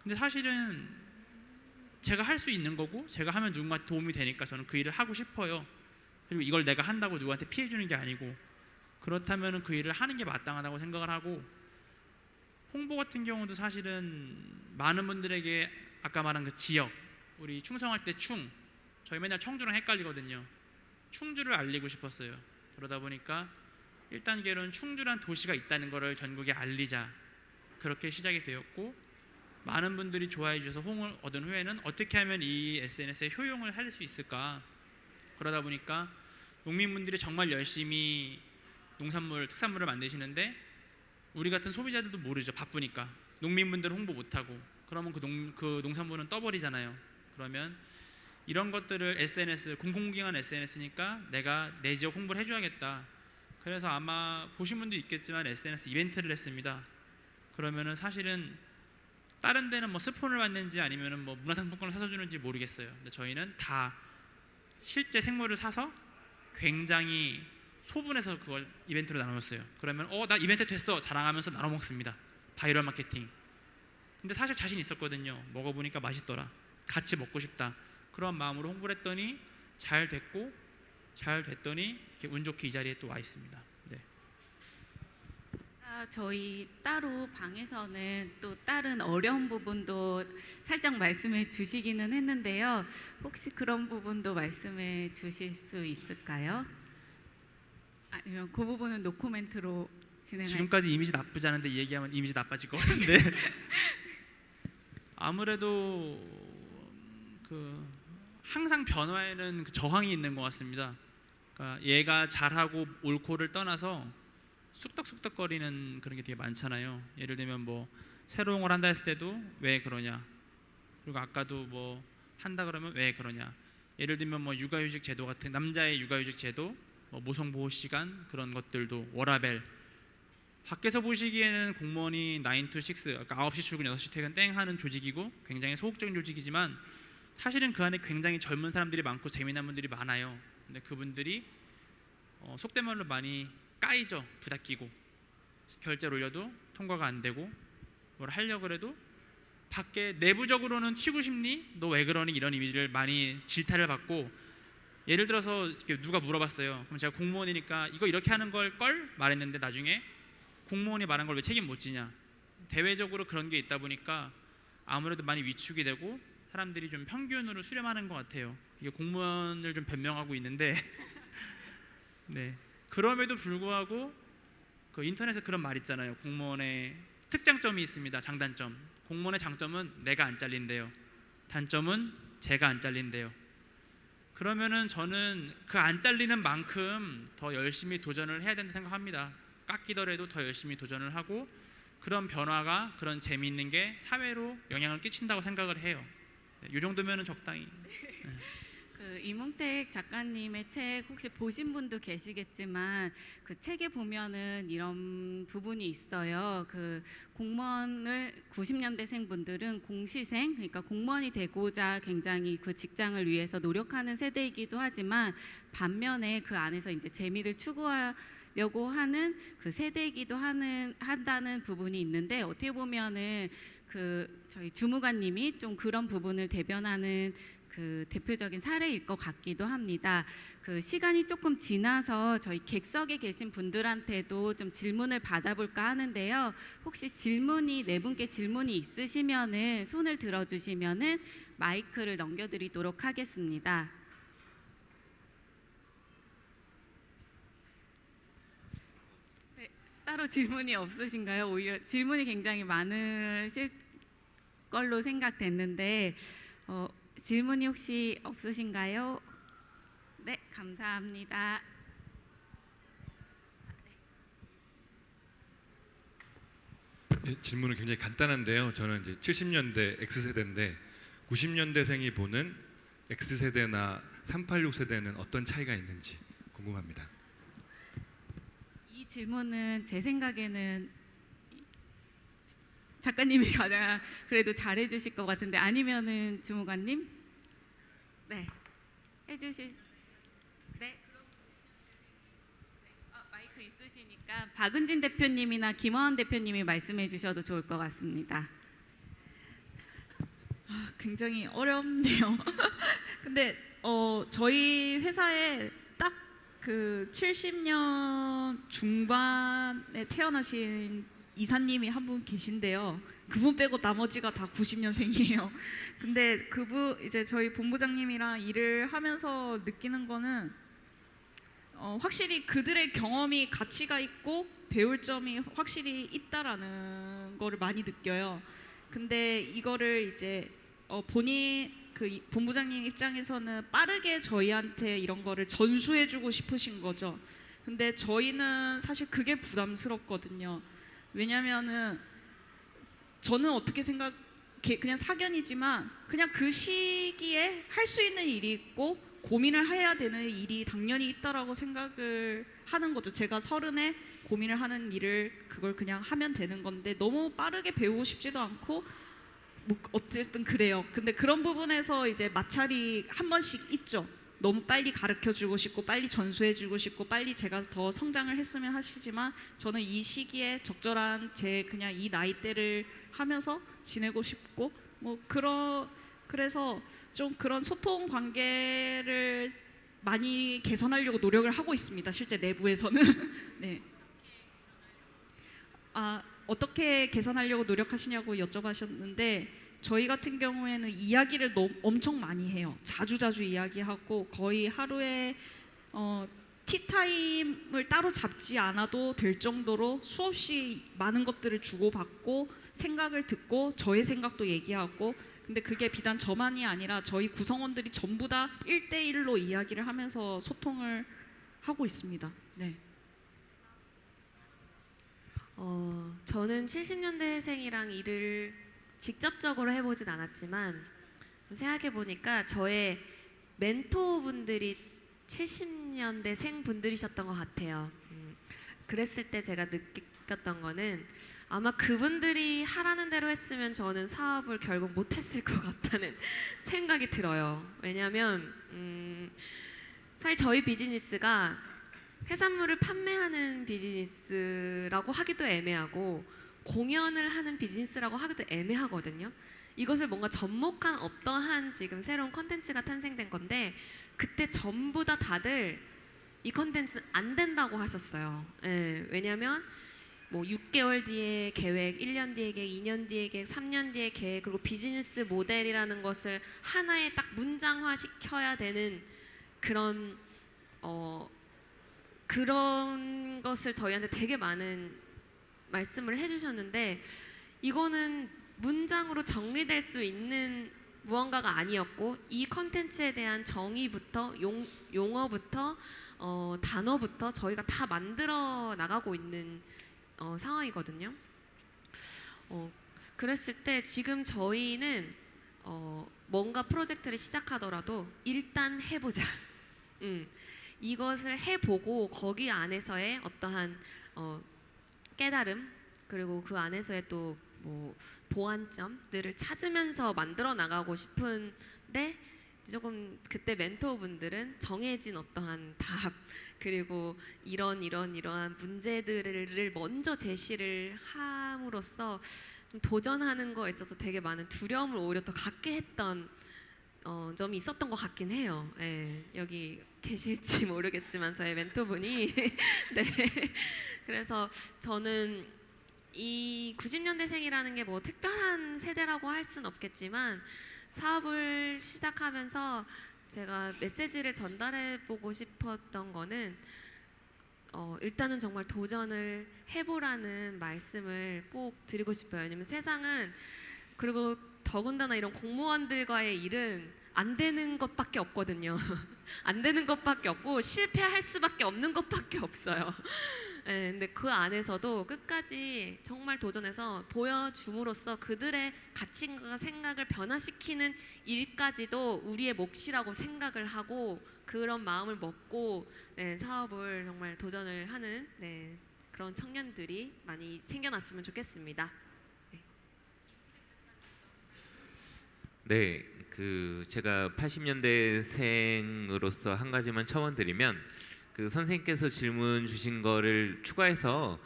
근데 사실은 제가 할 수 있는 거고 제가 하면 누군가한테 도움이 되니까 저는 그 일을 하고 싶어요. 그리고 이걸 내가 한다고 누구한테 피해 주는 게 아니고, 그렇다면 그 일을 하는 게 마땅하다고 생각을 하고, 홍보 같은 경우도 사실은 많은 분들에게 아까 말한 그 지역, 우리 충성할 때 저희 맨날 청주랑 헷갈리거든요. 충주를 알리고 싶었어요. 그러다 보니까 1단계로는 충주란 도시가 있다는 것을 전국에 알리자, 그렇게 시작이 되었고, 많은 분들이 좋아해 주셔서 호응을 얻은 후에는 어떻게 하면 이 SNS에 효용을 할 수 있을까. 그러다 보니까 농민분들이 정말 열심히 농산물, 특산물을 만드시는데 우리 같은 소비자들도 모르죠. 바쁘니까. 농민분들은 홍보 못하고, 그러면 그 농산물은 떠버리잖아요. 그러면 이런 것들을 SNS, 공공기관 SNS니까 내가 내 지역 홍보를 해줘야겠다. 그래서 아마 보신 분도 있겠지만 SNS 이벤트를 했습니다. 그러면은 사실은 다른 데는 뭐 스폰을 받는지 아니면은 뭐 문화상품권을 사서 주는지 모르겠어요. 근데 저희는 다 실제 생물을 사서 굉장히 소분해서 그걸 이벤트로 나눴어요. 그러면 나 이벤트 됐어 자랑하면서 나눠 먹습니다. 바이럴 마케팅. 근데 사실 자신 있었거든요. 먹어보니까 맛있더라. 같이 먹고 싶다. 그런 마음으로 홍보를 했더니 잘 됐더니 이렇게 운 좋게 이 자리에 또 와 있습니다. 네. 저희 따로 방에서는 또 다른 어려운 부분도 살짝 말씀해 주시기는 했는데요. 혹시 그런 부분도 말씀해 주실 수 있을까요? 아니면 그 부분은 노코멘트로 진행할까요? 지금까지 이미지 나쁘지 않은데 이 얘기하면 이미지 나빠질 것 같은데 아무래도 항상 변화에는 그 저항이 있는 것 같습니다. 그러니까 얘가 잘하고 옳고를 떠나서 쑥덕쑥덕거리는 그런 게 되게 많잖아요. 예를 들면 뭐 새로운 걸 한다 했을 때도 왜 그러냐, 그리고 아까도 뭐 한다 그러면 왜 그러냐. 예를 들면 뭐 육아휴직 제도 같은, 남자의 육아휴직 제도, 뭐 모성보호 시간, 그런 것들도 워라밸. 밖에서 보시기에는 공무원이 9 to 6, 그러니까 9시 출근 6시 퇴근 땡 하는 조직이고 굉장히 소극적인 조직이지만 사실은 그 안에 굉장히 젊은 사람들이 많고 재미난 분들이 많아요. 근데 그분들이 속된 말로 많이 까이죠. 부닥기고 결제를 올려도 통과가 안 되고, 뭘 하려고 해도 밖에 내부적으로는 튀고 싶니? 너 왜 그러니? 이런 이미지를 많이 질타를 받고, 예를 들어서 이렇게 누가 물어봤어요. 그럼 제가 공무원이니까 이거 이렇게 하는 걸 말했는데 나중에 공무원이 말한 걸 왜 책임 못 지냐. 대외적으로 그런 게 있다 보니까 아무래도 많이 위축이 되고 사람들이 좀 편견으로 수렴하는 것 같아요. 이게 공무원을 좀 변명하고 있는데 네. 그럼에도 불구하고 그 인터넷에 그런 말 있잖아요. 공무원의 특장점이 있습니다. 장단점. 공무원의 장점은 내가 안 잘린대요. 단점은 제가 안 잘린대요. 그러면은 저는 그 안 잘리는 만큼 더 열심히 도전을 해야 된다고 생각합니다. 깎이더라도 더 열심히 도전을 하고, 그런 변화가, 그런 재미있는 게 사회로 영향을 끼친다고 생각을 해요. 이 정도면은 적당히. 네. 그 이몽택 작가님의 책 혹시 보신 분도 계시겠지만 그 책에 보면은 이런 부분이 있어요. 그 공무원을 90년대생 분들은 공시생, 그러니까 공무원이 되고자 굉장히 그 직장을 위해서 노력하는 세대이기도 하지만 반면에 그 안에서 이제 재미를 추구하려고 하는 그 세대이기도 한다는 부분이 있는데 어떻게 보면은 그 저희 주무관님이 좀 그런 부분을 대변하는 그 대표적인 사례일 것 같기도 합니다. 그 시간이 조금 지나서 저희 객석에 계신 분들한테도 좀 질문을 받아볼까 하는데요. 혹시 질문이 네 분께 질문이 있으시면은 손을 들어주시면은 마이크를 넘겨드리도록 하겠습니다. 네, 따로 질문이 없으신가요? 오히려 질문이 굉장히 많으실 걸로 생각됐는데. 질문이 혹시 없으신가요? 네, 감사합니다. 예, 질문은 굉장히 간단한데요. 저는 이제 70년대 X세대인데 90년대생이 보는 X세대나 386 세대는 어떤 차이가 있는지 궁금합니다. 이 질문은 제 생각에는 작가님이 가장 그래도 잘해 주실 것 같은데 아니면은 주무관님? 네, 해주실. 네, 그럼 마이크 있으시니까 박은진 대표님이나 김화원 대표님이 말씀해 주셔도 좋을 것 같습니다. 굉장히 어렵네요. 근데 저희 회사에 딱 그 70년 중반에 태어나신 이사님이 한 분 계신데요. 그분 빼고 나머지가 다 90년생이에요. 근데 그분 이제 저희 본부장님이랑 일을 하면서 느끼는 거는 확실히 그들의 경험이 가치가 있고 배울 점이 확실히 있다라는 거를 많이 느껴요. 근데 이거를 이제 본인 그 본부장님 입장에서는 빠르게 저희한테 이런 거를 전수해주고 싶으신 거죠. 근데 저희는 사실 그게 부담스럽거든요. 왜냐면은 저는 어떻게 그냥 사견이지만 그냥 그 시기에 할 수 있는 일이 있고 고민을 해야 되는 일이 당연히 있다라고 생각을 하는 거죠. 제가 30에 고민을 하는 일을 그걸 그냥 하면 되는 건데 너무 빠르게 배우고 싶지도 않고 뭐 어쨌든 그래요. 근데 그런 부분에서 이제 마찰이 한 번씩 있죠. 너무 빨리 가르쳐주고 싶고 빨리 전수해주고 싶고 빨리 제가 더 성장을 했으면 하시지만 저는 이 시기에 적절한 제 그냥 이 나이대를 하면서 지내고 싶고 뭐 그래서 좀 그런 소통 관계를 많이 개선하려고 노력을 하고 있습니다. 실제 내부에서는. 네. 어떻게 개선하려고 노력하시냐고 여쭤보셨는데 저희 같은 경우에는 이야기를 엄청 많이 해요. 자주 이야기하고 거의 하루에 티타임을 따로 잡지 않아도 될 정도로 수없이 많은 것들을 주고받고 생각을 듣고 저의 생각도 얘기하고 근데 그게 비단 저만이 아니라 저희 구성원들이 전부 다 1대1로 이야기를 하면서 소통을 하고 있습니다. 네. 저는 70년대생이랑 일을 직접적으로 해보진 않았지만 좀 생각해보니까 저의 멘토분들이 70년대생 분들이셨던 것 같아요. 그랬을 때 제가 느꼈던 거는 아마 그분들이 하라는 대로 했으면 저는 사업을 결국 못했을 것 같다는 생각이 들어요. 왜냐하면 사실 저희 비즈니스가 해산물을 판매하는 비즈니스라고 하기도 애매하고 공연을 하는 비즈니스라고 하기도 애매하거든요. 이것을 뭔가 접목한 어떠한 지금 새로운 컨텐츠가 탄생된 건데 그때 전부 다 다들 이 컨텐츠는 안 된다고 하셨어요. 예, 왜냐하면 뭐 6개월 뒤에 계획, 1년 뒤에 계획, 2년 뒤에 계획, 3년 뒤에 계획 그리고 비즈니스 모델이라는 것을 하나에 딱 문장화 시켜야 되는 그런 그런 것을 저희한테 되게 많은 말씀을 해주셨는데 이거는 문장으로 정리될 수 있는 무언가가 아니었고 이 컨텐츠에 대한 정의부터 용어부터 단어부터 저희가 다 만들어 나가고 있는 상황이거든요. 그랬을 때 지금 저희는 뭔가 프로젝트를 시작하더라도 일단 해보자. 이것을 해보고 거기 안에서의 어떠한 깨달음, 그리고 그 안에서의 또 뭐 보완점들을 찾으면서 만들어 나가고 싶은데, 조금 그때 멘토분들은 정해진 어떠한 답, 그리고 이러한 문제들을 먼저 제시를 함으로써 좀 도전하는 거에 있어서 되게 많은 두려움을 오히려 더 갖게 했던 점이 있었던 것 같긴 해요. 예, 여기 계실지 모르겠지만 저의 멘토분이 네. 그래서 저는 이 90년대생이라는 게 뭐 특별한 세대라고 할 수는 없겠지만, 사업을 시작하면서 제가 메시지를 전달해보고 싶었던 거는 일단은 정말 도전을 해보라는 말씀을 꼭 드리고 싶어요. 왜냐면 세상은, 그리고 더군다나 이런 공무원들과의 일은 안 되는 것밖에 없거든요. 안 되는 것밖에 없고 실패할 수밖에 없는 것밖에 없어요. 네, 근데 그 안에서도 끝까지 정말 도전해서 보여줌으로써 그들의 가치과 생각을 변화시키는 일까지도 우리의 몫이라고 생각을 하고 그런 마음을 먹고 네, 사업을 정말 도전을 하는 네, 그런 청년들이 많이 생겨났으면 좋겠습니다. 네, 그 제가 80년대생으로서 한 가지만 첨언드리면, 그 선생님께서 질문 주신 거를 추가해서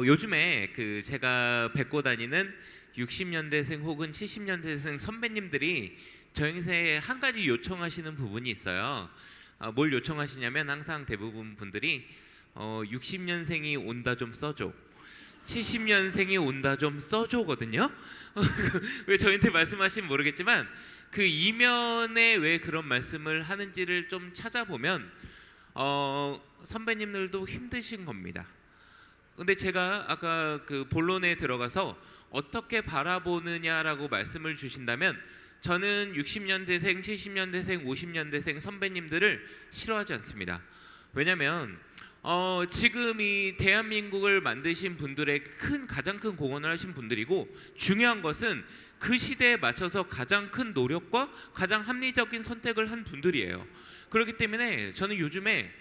요즘에 그 제가 뵙고 다니는 60년대생 혹은 70년대생 선배님들이 저에게 한 가지 요청하시는 부분이 있어요. 뭘 요청하시냐면, 항상 대부분 분들이 60년생이 온다 좀 써줘, 70년생이 온다 좀 써줘거든요. 왜 저한테 말씀하시면 모르겠지만 그 이면에 왜 그런 말씀을 하는지를 좀 찾아보면 선배님들도 힘드신 겁니다. 근데 제가 아까 그 본론에 들어가서 어떻게 바라보느냐라고 말씀을 주신다면, 저는 60년대생, 70년대생, 50년대생 선배님들을 싫어하지 않습니다. 왜냐면 지금 이 대한민국을 만드신 분들의 가장 큰 공헌을 하신 분들이고, 중요한 것은 그 시대에 맞춰서 가장 큰 노력과 가장 합리적인 선택을 한 분들이에요. 그렇기 때문에 저는 요즘에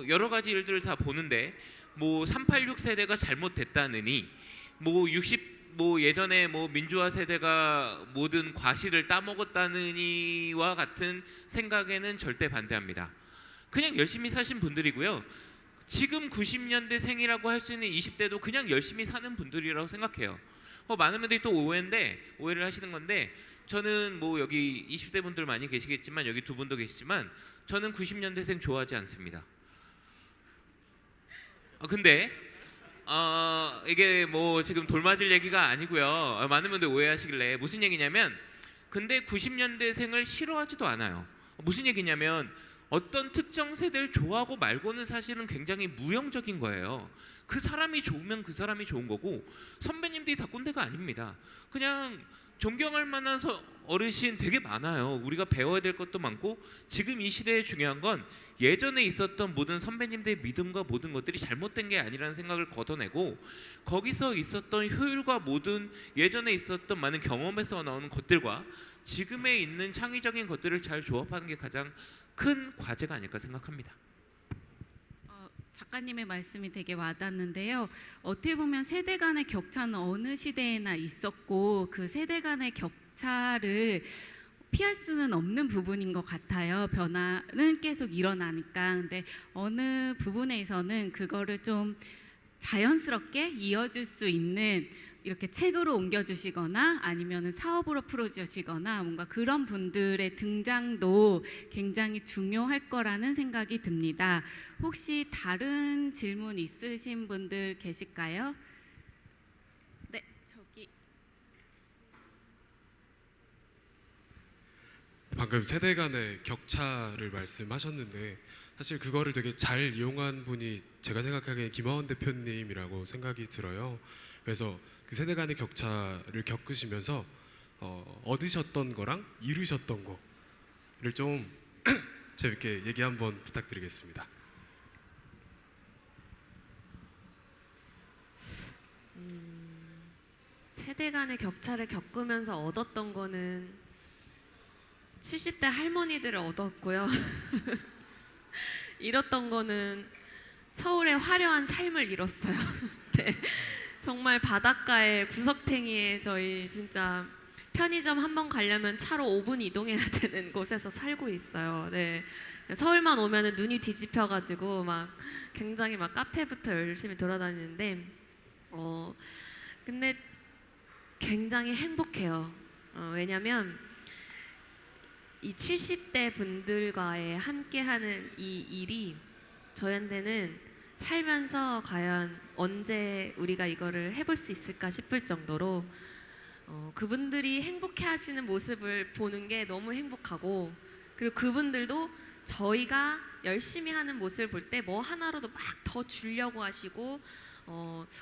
여러 가지 일들을 다 보는데, 뭐 386 세대가 잘못됐다느니, 뭐 예전에 뭐 민주화 세대가 모든 과실을 따먹었다느니와 같은 생각에는 절대 반대합니다. 그냥 열심히 사신 분들이고요. 지금 90년대생이라고 할 수 있는 20대도 그냥 열심히 사는 분들이라고 생각해요. 많은 분들이 또 오해를 하시는 건데, 저는 뭐 여기 20대 분들 많이 계시겠지만, 여기 두 분도 계시지만, 저는 90년대생 좋아하지 않습니다. 근데 이게 뭐 지금 돌맞을 얘기가 아니고요. 많은 분들 오해하시길래 무슨 얘기냐면, 근데 90년대생을 싫어하지도 않아요. 무슨 얘기냐면, 어떤 특정 세대를 좋아하고 말고는 사실은 굉장히 무형적인 거예요. 그 사람이 좋으면 그 사람이 좋은 거고, 선배님들이 다 꼰대가 아닙니다. 그냥 존경할 만한 어르신 되게 많아요. 우리가 배워야 될 것도 많고, 지금 이 시대에 중요한 건 예전에 있었던 모든 선배님들의 믿음과 모든 것들이 잘못된 게 아니라는 생각을 걷어내고, 거기서 있었던 효율과 모든 예전에 있었던 많은 경험에서 나오는 것들과 지금에 있는 창의적인 것들을 잘 조합하는 게 가장 큰 과제가 아닐까 생각합니다. 작가님의 말씀이 되게 와닿는데요. 어떻게 보면 세대 간의 격차는 어느 시대에나 있었고, 그 세대 간의 격차를 피할 수는 없는 부분인 것 같아요. 변화는 계속 일어나니까. 근데 어느 부분에서는 그거를 좀 자연스럽게 이어줄 수 있는, 이렇게 책으로 옮겨주시거나 아니면 사업으로 풀어주시거나, 뭔가 그런 분들의 등장도 굉장히 중요할 거라는 생각이 듭니다. 혹시 다른 질문 있으신 분들 계실까요? 네, 저기. 방금 세대 간의 격차를 말씀하셨는데, 사실 그거를 되게 잘 이용한 분이 제가 생각하기에 김하원 대표님이라고 생각이 들어요. 그래서 그 세대 간의 격차를 겪으시면서 얻으셨던 거랑 이루셨던 거를 좀 재밌게 얘기 한번 부탁드리겠습니다. 세대 간의 격차를 겪으면서 얻었던 거는 70대 할머니들을 얻었고요. 잃었던 거는 서울의 화려한 삶을 잃었어요. 네. 정말 바닷가에 구석탱이에 저희 진짜 편의점 한 번 가려면 차로 5분 이동해야 되는 곳에서 살고 있어요. 네. 서울만 오면은 눈이 뒤집혀가지고 막 굉장히 막 카페부터 열심히 돌아다니는데 근데 굉장히 행복해요. 왜냐면 이 70대 분들과의 함께하는 이 일이 저희한테는 살면서 과연 언제 우리가 이거를 해볼 수 있을까 싶을 정도로 그분들이 행복해하시는 모습을 보는 게 너무 행복하고, 그리고 그분들도 저희가 열심히 하는 모습을 볼 때 뭐 하나로도 막 더 주려고 하시고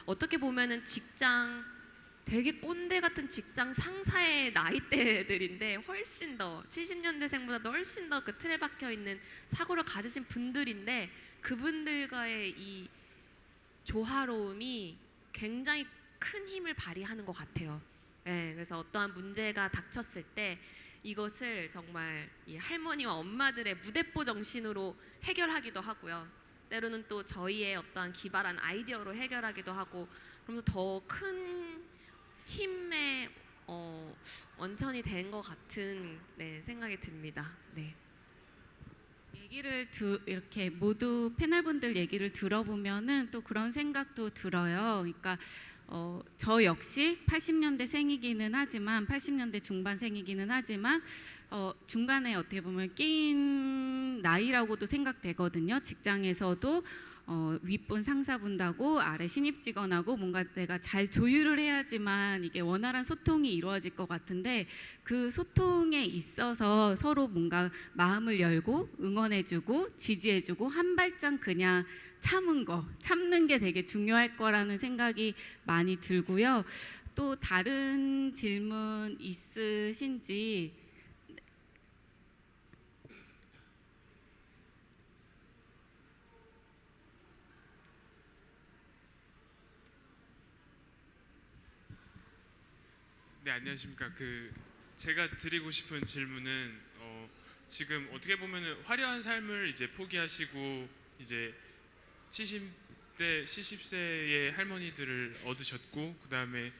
어떻게 보면은 직장 되게 꼰대 같은 직장 상사의 나이대들인데 훨씬 더 70년대생보다 훨씬 더 그 틀에 박혀 있는 사고를 가지신 분들인데 그분들과의 이 조화로움이 굉장히 큰 힘을 발휘하는 것 같아요. 네, 그래서 어떠한 문제가 닥쳤을 때 이것을 정말 이 할머니와 엄마들의 무대뽀 정신으로 해결하기도 하고요. 때로는 또 저희의 어떠한 기발한 아이디어로 해결하기도 하고, 그러면서 더 큰 힘의 원천이 된 것 같은 생각이 듭니다. 네. 이렇게 모두 패널분들 얘기를 들어보면은 또 그런 생각도 들어요. 그러니까 저 역시 80년대 생이기는 하지만 80년대 중반생이기는 하지만 중간에 어떻게 보면 끼인 나이라고도 생각되거든요. 직장에서도 윗분 상사분하고 아래 신입 직원하고 뭔가 내가 잘 조율을 해야지만 이게 원활한 소통이 이루어질 것 같은데, 그 소통에 있어서 서로 뭔가 마음을 열고 응원해주고 지지해주고 한 발짝 그냥 참는 게 되게 중요할 거라는 생각이 많이 들고요. 또 다른 질문 있으신지? 네, 안녕하십니까. 제가 드리고 싶은 질문은 지금 어떻게 보면은 화려한 삶을 이제 포기하시고 이제 70대 70세의 할머니들을 얻으셨고, 그다음에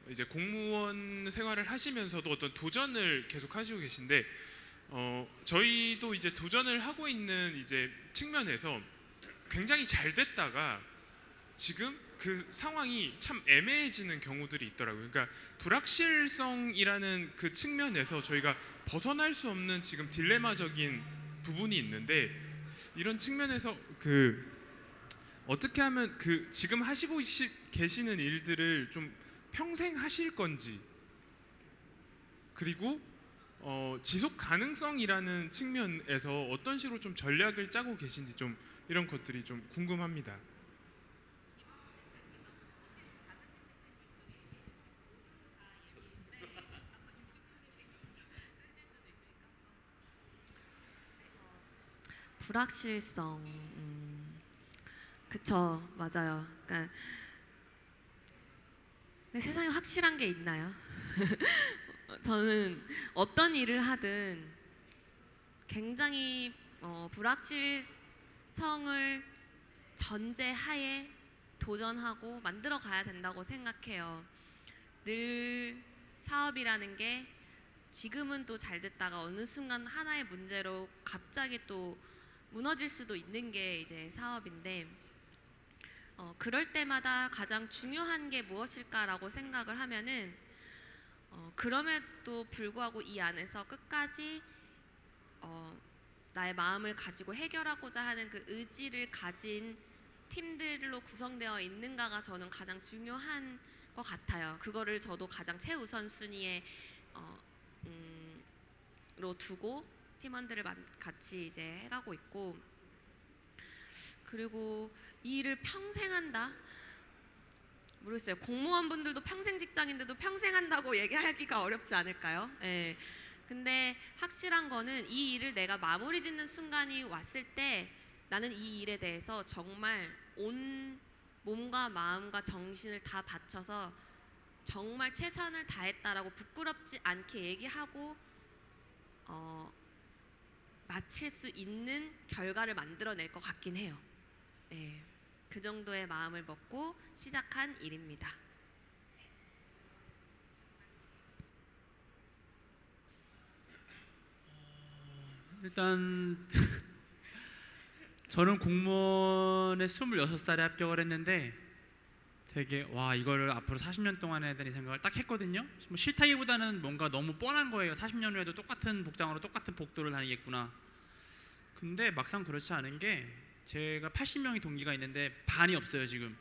이제 공무원 생활을 하시면서도 어떤 도전을 계속 하시고 계신데 저희도 이제 도전을 하고 있는 이제 측면에서 굉장히 잘 됐다가 지금 그 상황이 참 애매해지는 경우들이 있더라고요. 그러니까 불확실성이라는 그 측면에서 저희가 벗어날 수 없는 지금 딜레마적인 부분이 있는데, 이런 측면에서 어떻게 하면 지금 하시고 계시는 일들을 좀 평생 하실 건지, 그리고 지속 가능성이라는 측면에서 어떤 식으로 좀 전략을 짜고 계신지 좀 이런 것들이 좀 궁금합니다. 불확실성, 그쵸, 맞아요. 그러니까 근데 세상에 확실한 게 있나요? 저는 어떤 일을 하든 굉장히 불확실성을 전제하에 도전하고 만들어 가야 된다고 생각해요. 늘 사업이라는 게 지금은 또 잘 됐다가 어느 순간 하나의 문제로 갑자기 또 무너질 수도 있는 게 이제 사업인데, 그럴 때마다 가장 중요한 게 무엇일까라고 생각을 하면은 그럼에도 불구하고 이 안에서 끝까지 나의 마음을 가지고 해결하고자 하는 그 의지를 가진 팀들로 구성되어 있는가가 저는 가장 중요한 것 같아요. 그거를 저도 가장 최우선순위에 로 두고 팀원들을 같이 이제 해가고 있고, 그리고 이 일을 평생 한다? 모르겠어요. 공무원분들도 평생 직장인데도 평생 한다고 얘기하기가 어렵지 않을까요? 예. 근데 확실한 거는 이 일을 내가 마무리 짓는 순간이 왔을 때 나는 이 일에 대해서 정말 온 몸과 마음과 정신을 다 바쳐서 정말 최선을 다했다라고 부끄럽지 않게 얘기하고 마칠 수 있는 결과를 만들어낼 것 같긴 해요. 네, 그 정도의 마음을 먹고 시작한 일입니다. 일단 저는 공무원에 26살에 합격을 했는데 되게 와 이걸 앞으로 40년 동안 해야 되는 생각을 딱 했거든요. 뭐 싫다기보다는 뭔가 너무 뻔한 거예요. 40년 후에도 똑같은 복장으로 똑같은 복도를 다니겠구나. 근데 막상 그렇지 않은 게 제가 80명의 동기가 있는데 반이 없어요 지금.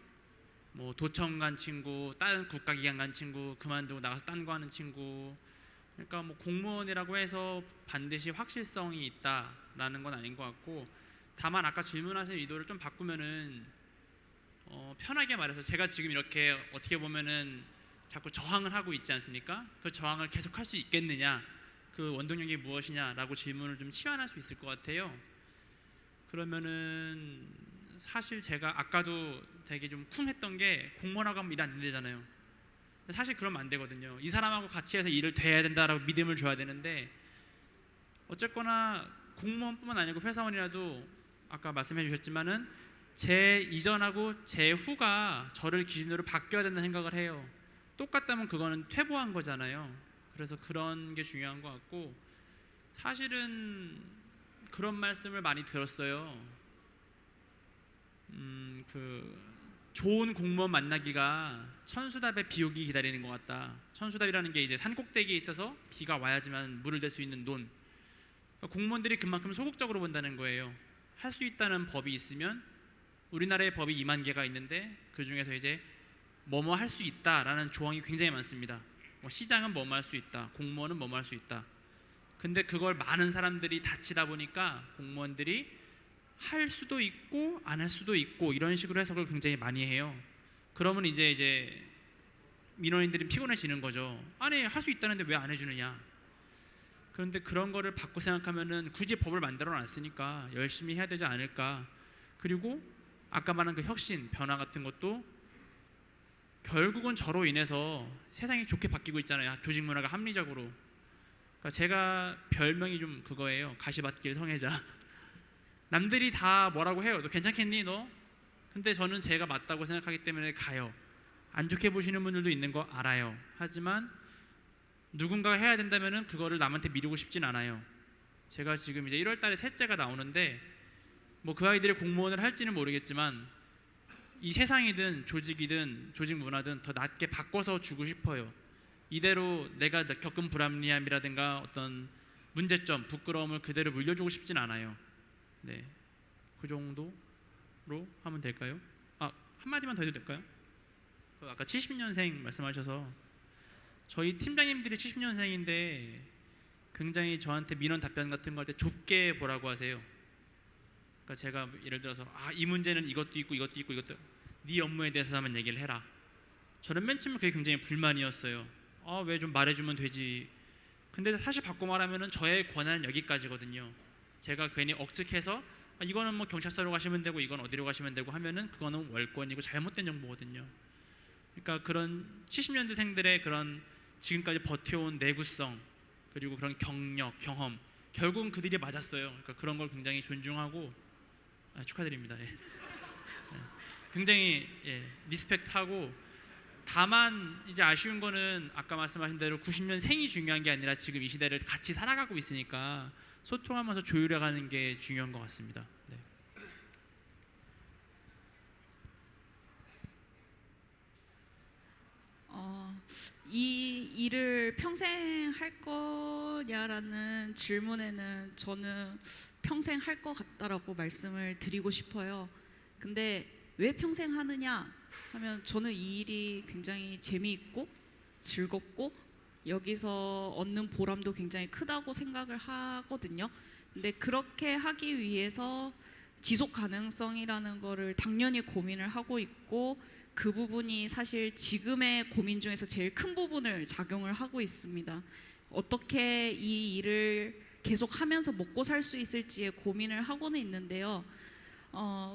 뭐 도청 간 친구, 다른 국가기관 간 친구, 그만두고 나가서 딴 거 하는 친구. 그러니까 뭐 공무원이라고 해서 반드시 확실성이 있다라는 건 아닌 것 같고, 다만 아까 질문하신 의도를 좀 바꾸면은 편하게 말해서 제가 지금 이렇게 어떻게 보면은 자꾸 저항을 하고 있지 않습니까? 그 저항을 계속 할 수 있겠느냐, 그 원동력이 무엇이냐라고 질문을 좀 치환할 수 있을 것 같아요. 그러면은 사실 제가 아까도 되게 좀 쿵했던 게 공무원하고 하면 일 안 되잖아요. 사실 그러면 안 되거든요. 이 사람하고 같이 해서 일을 돼야 된다라고 믿음을 줘야 되는데, 어쨌거나 공무원뿐만 아니고 회사원이라도 아까 말씀해 주셨지만은 제 이전하고 제 후가 저를 기준으로 바뀌어야 된다는 생각을 해요. 똑같다면 그거는 퇴보한 거잖아요. 그래서 그런 게 중요한 것 같고, 사실은 그런 말씀을 많이 들었어요. 좋은 공무원 만나기가 천수답의 비오기 기다리는 것 같다. 천수답이라는 게 이제 산꼭대기에 있어서 비가 와야지만 물을 댈 수 있는 논. 그러니까 공무원들이 그만큼 소극적으로 본다는 거예요. 할 수 있다는 법이 있으면, 우리나라의 법이 2만 개가 있는데 그 중에서 이제 뭐뭐 할 수 있다라는 조항이 굉장히 많습니다. 뭐 시장은 뭐뭐 할 수 있다, 공무원은 뭐뭐 할 수 있다. 근데 그걸 많은 사람들이 다치다 보니까 공무원들이 할 수도 있고 안 할 수도 있고 이런 식으로 해석을 굉장히 많이 해요. 그러면 이제 민원인들이 피곤해지는 거죠. 아니 할 수 있다는데 왜 안 해주느냐. 그런데 그런 거를 바꿔 생각하면은 굳이 법을 만들어 놨으니까 열심히 해야 되지 않을까. 그리고 아까 말한 그 혁신, 변화 같은 것도 결국은 저로 인해서 세상이 좋게 바뀌고 있잖아요. 조직 문화가 합리적으로. 그러니까 제가 별명이 좀 그거예요. 가시밭길 성애자. 남들이 다 뭐라고 해요. 너 괜찮겠니 너? 근데 저는 제가 맞다고 생각하기 때문에 가요. 안 좋게 보시는 분들도 있는 거 알아요. 하지만 누군가가 해야 된다면은 그거를 남한테 미루고 싶진 않아요. 제가 지금 이제 1월 달에 셋째가 나오는데 뭐 그 아이들이 공무원을 할지는 모르겠지만 이 세상이든 조직이든 조직 문화든 더 낮게 바꿔서 주고 싶어요. 이대로 내가 겪은 불합리함이라든가 어떤 문제점, 부끄러움을 그대로 물려주고 싶진 않아요. 네, 그 정도로 하면 될까요? 한마디만 더 해도 될까요? 아까 70년생 말씀하셔서 저희 팀장님들이 70년생인데 굉장히 저한테 민원 답변 같은 거 할 때 좁게 보라고 하세요. 그러니까 제가 예를 들어서 이 문제는 이것도 있고 이것도 있고 이것도, 네 업무에 대해서만 얘기를 해라. 저는 맨 처음에 그게 굉장히 불만이었어요. 왜 좀 말해주면 되지. 근데 사실 바꿔 말하면은 저의 권한은 여기까지거든요. 제가 괜히 억측해서 이거는 뭐 경찰서로 가시면 되고 이건 어디로 가시면 되고 하면은 그거는 월권이고 잘못된 정보거든요. 그러니까 그런 70년대생들의 그런 지금까지 버텨온 내구성, 그리고 그런 경력, 경험, 결국은 그들이 맞았어요. 그러니까 그런 걸 굉장히 존중하고 축하드립니다. 예. 굉장히 리스펙트하고, 다만 이제 아쉬운 거는 아까 말씀하신 대로 90년생이 중요한 게 아니라 지금 이 시대를 같이 살아가고 있으니까 소통하면서 조율해가는 게 중요한 것 같습니다. 네. 이 일을 평생 할 거냐라는 질문에는 저는 평생 할 것 같다라고 말씀을 드리고 싶어요. 근데 왜 평생 하느냐 하면 저는 이 일이 굉장히 재미있고 즐겁고 여기서 얻는 보람도 굉장히 크다고 생각을 하거든요. 근데 그렇게 하기 위해서 지속 가능성이라는 거를 당연히 고민을 하고 있고, 그 부분이 사실 지금의 고민 중에서 제일 큰 부분을 작용을 하고 있습니다. 어떻게 이 일을 계속 하면서 먹고 살 수 있을지에 고민을 하고는 있는데요.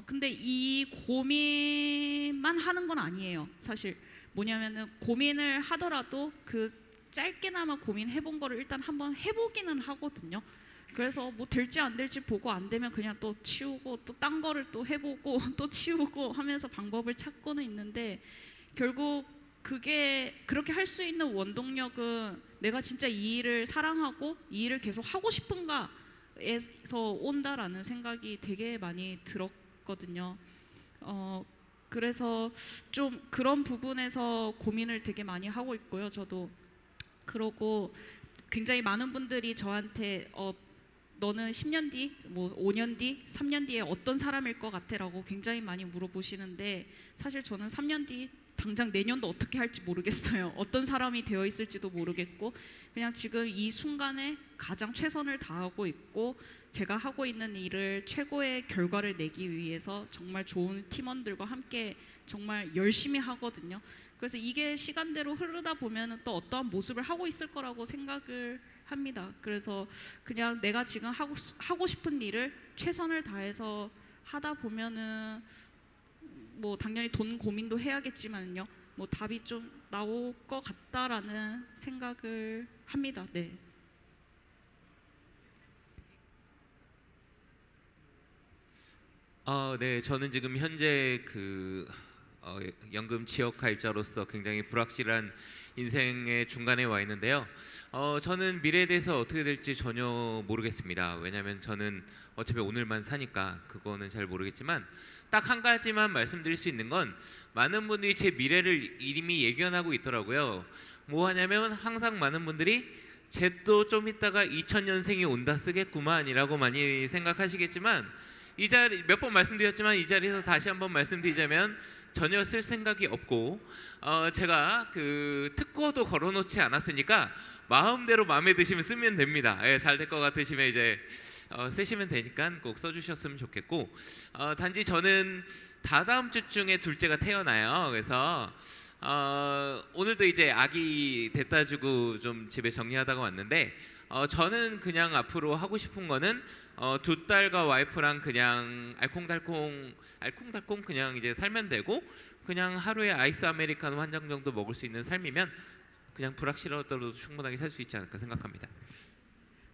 근데 이 고민만 하는 건 아니에요. 사실 뭐냐면은 고민을 하더라도 그 짧게나마 고민해본 거를 일단 한번 해보기는 하거든요. 그래서 뭐 될지 안 될지 보고 안 되면 그냥 또 치우고 또 딴 거를 또 해보고 또 치우고 하면서 방법을 찾고는 있는데, 결국 그게 그렇게 할 수 있는 원동력은 내가 진짜 이 일을 사랑하고 이 일을 계속 하고 싶은가에서 온다라는 생각이 되게 많이 들었거든요. 그래서 좀 그런 부분에서 고민을 되게 많이 하고 있고요. 저도 그러고 굉장히 많은 분들이 저한테 너는 10년 뒤, 뭐 5년 뒤, 3년 뒤에 어떤 사람일 것 같아라고 굉장히 많이 물어보시는데, 사실 저는 3년 뒤 당장 내년도 어떻게 할지 모르겠어요. 어떤 사람이 되어 있을지도 모르겠고, 그냥 지금 이 순간에 가장 최선을 다하고 있고, 제가 하고 있는 일을 최고의 결과를 내기 위해서 정말 좋은 팀원들과 함께 정말 열심히 하거든요. 그래서 이게 시간대로 흐르다 보면은 또 어떠한 모습을 하고 있을 거라고 생각을 합니다. 그래서 그냥 내가 지금 하고 싶은 일을 최선을 다해서 하다 보면은 뭐 당연히 돈 고민도 해야겠지만요. 뭐 답이 좀 나올 것 같다라는 생각을 합니다. 네. 네, 저는 지금 현재 연금 지역 가입자로서 굉장히 불확실한 인생의 중간에 와 있는데요. 저는 미래에 대해서 어떻게 될지 전혀 모르겠습니다. 왜냐하면 저는 어차피 오늘만 사니까 그거는 잘 모르겠지만, 딱 한 가지만 말씀드릴 수 있는 건, 많은 분들이 제 미래를 이미 예견하고 있더라고요. 뭐 하냐면 항상 많은 분들이 쟤도 좀 있다가 2000년생이 온다 쓰겠구만이라고 많이 생각하시겠지만, 이 자리 몇 번 말씀드렸지만 이 자리에서 다시 한번 말씀드리자면 전혀 쓸 생각이 없고, 제가 그 특허도 걸어놓지 않았으니까 마음대로 마음에 드시면 쓰면 됩니다. 예, 잘 될 것 같으시면 이제 쓰시면 되니까 꼭 써주셨으면 좋겠고, 단지 저는 다다음 주쯤에 둘째가 태어나요. 그래서 오늘도 이제 아기 데려다 주고 좀 집에 정리하다가 왔는데, 저는 그냥 앞으로 하고 싶은 거는 두 딸과 와이프랑 그냥 알콩달콩 그냥 이제 살면 되고, 그냥 하루에 아이스 아메리카노 한 잔 정도 먹을 수 있는 삶이면 그냥 불확실하더라도 충분하게 살 수 있지 않을까 생각합니다.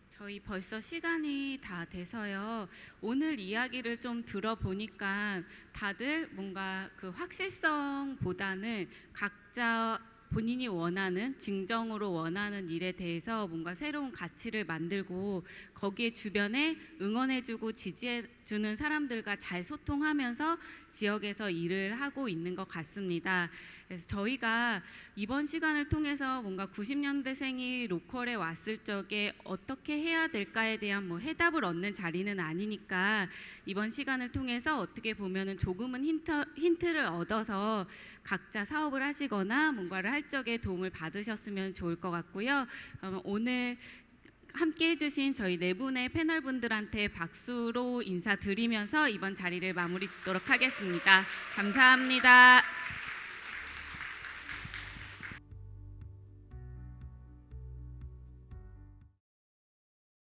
저희 벌써 시간이 다 돼서요. 오늘 이야기를 좀 들어보니까 다들 뭔가 그 확실성보다는 각자 본인이 원하는, 진정으로 원하는 일에 대해서 뭔가 새로운 가치를 만들고, 거기에 주변에 응원해주고 지지해주는 사람들과 잘 소통하면서 지역에서 일을 하고 있는 것 같습니다. 그래서 저희가 이번 시간을 통해서 뭔가 90년대생이 로컬에 왔을 적에 어떻게 해야 될까에 대한 뭐 해답을 얻는 자리는 아니니까, 이번 시간을 통해서 어떻게 보면은 조금은 힌트를 얻어서 각자 사업을 하시거나 뭔가를 할 적에 도움을 받으셨으면 좋을 것 같고요. 오늘 함께 해주신 저희 네 분의 패널 분들한테 박수로 인사드리면서 이번 자리를 마무리 짓도록 하겠습니다. 감사합니다.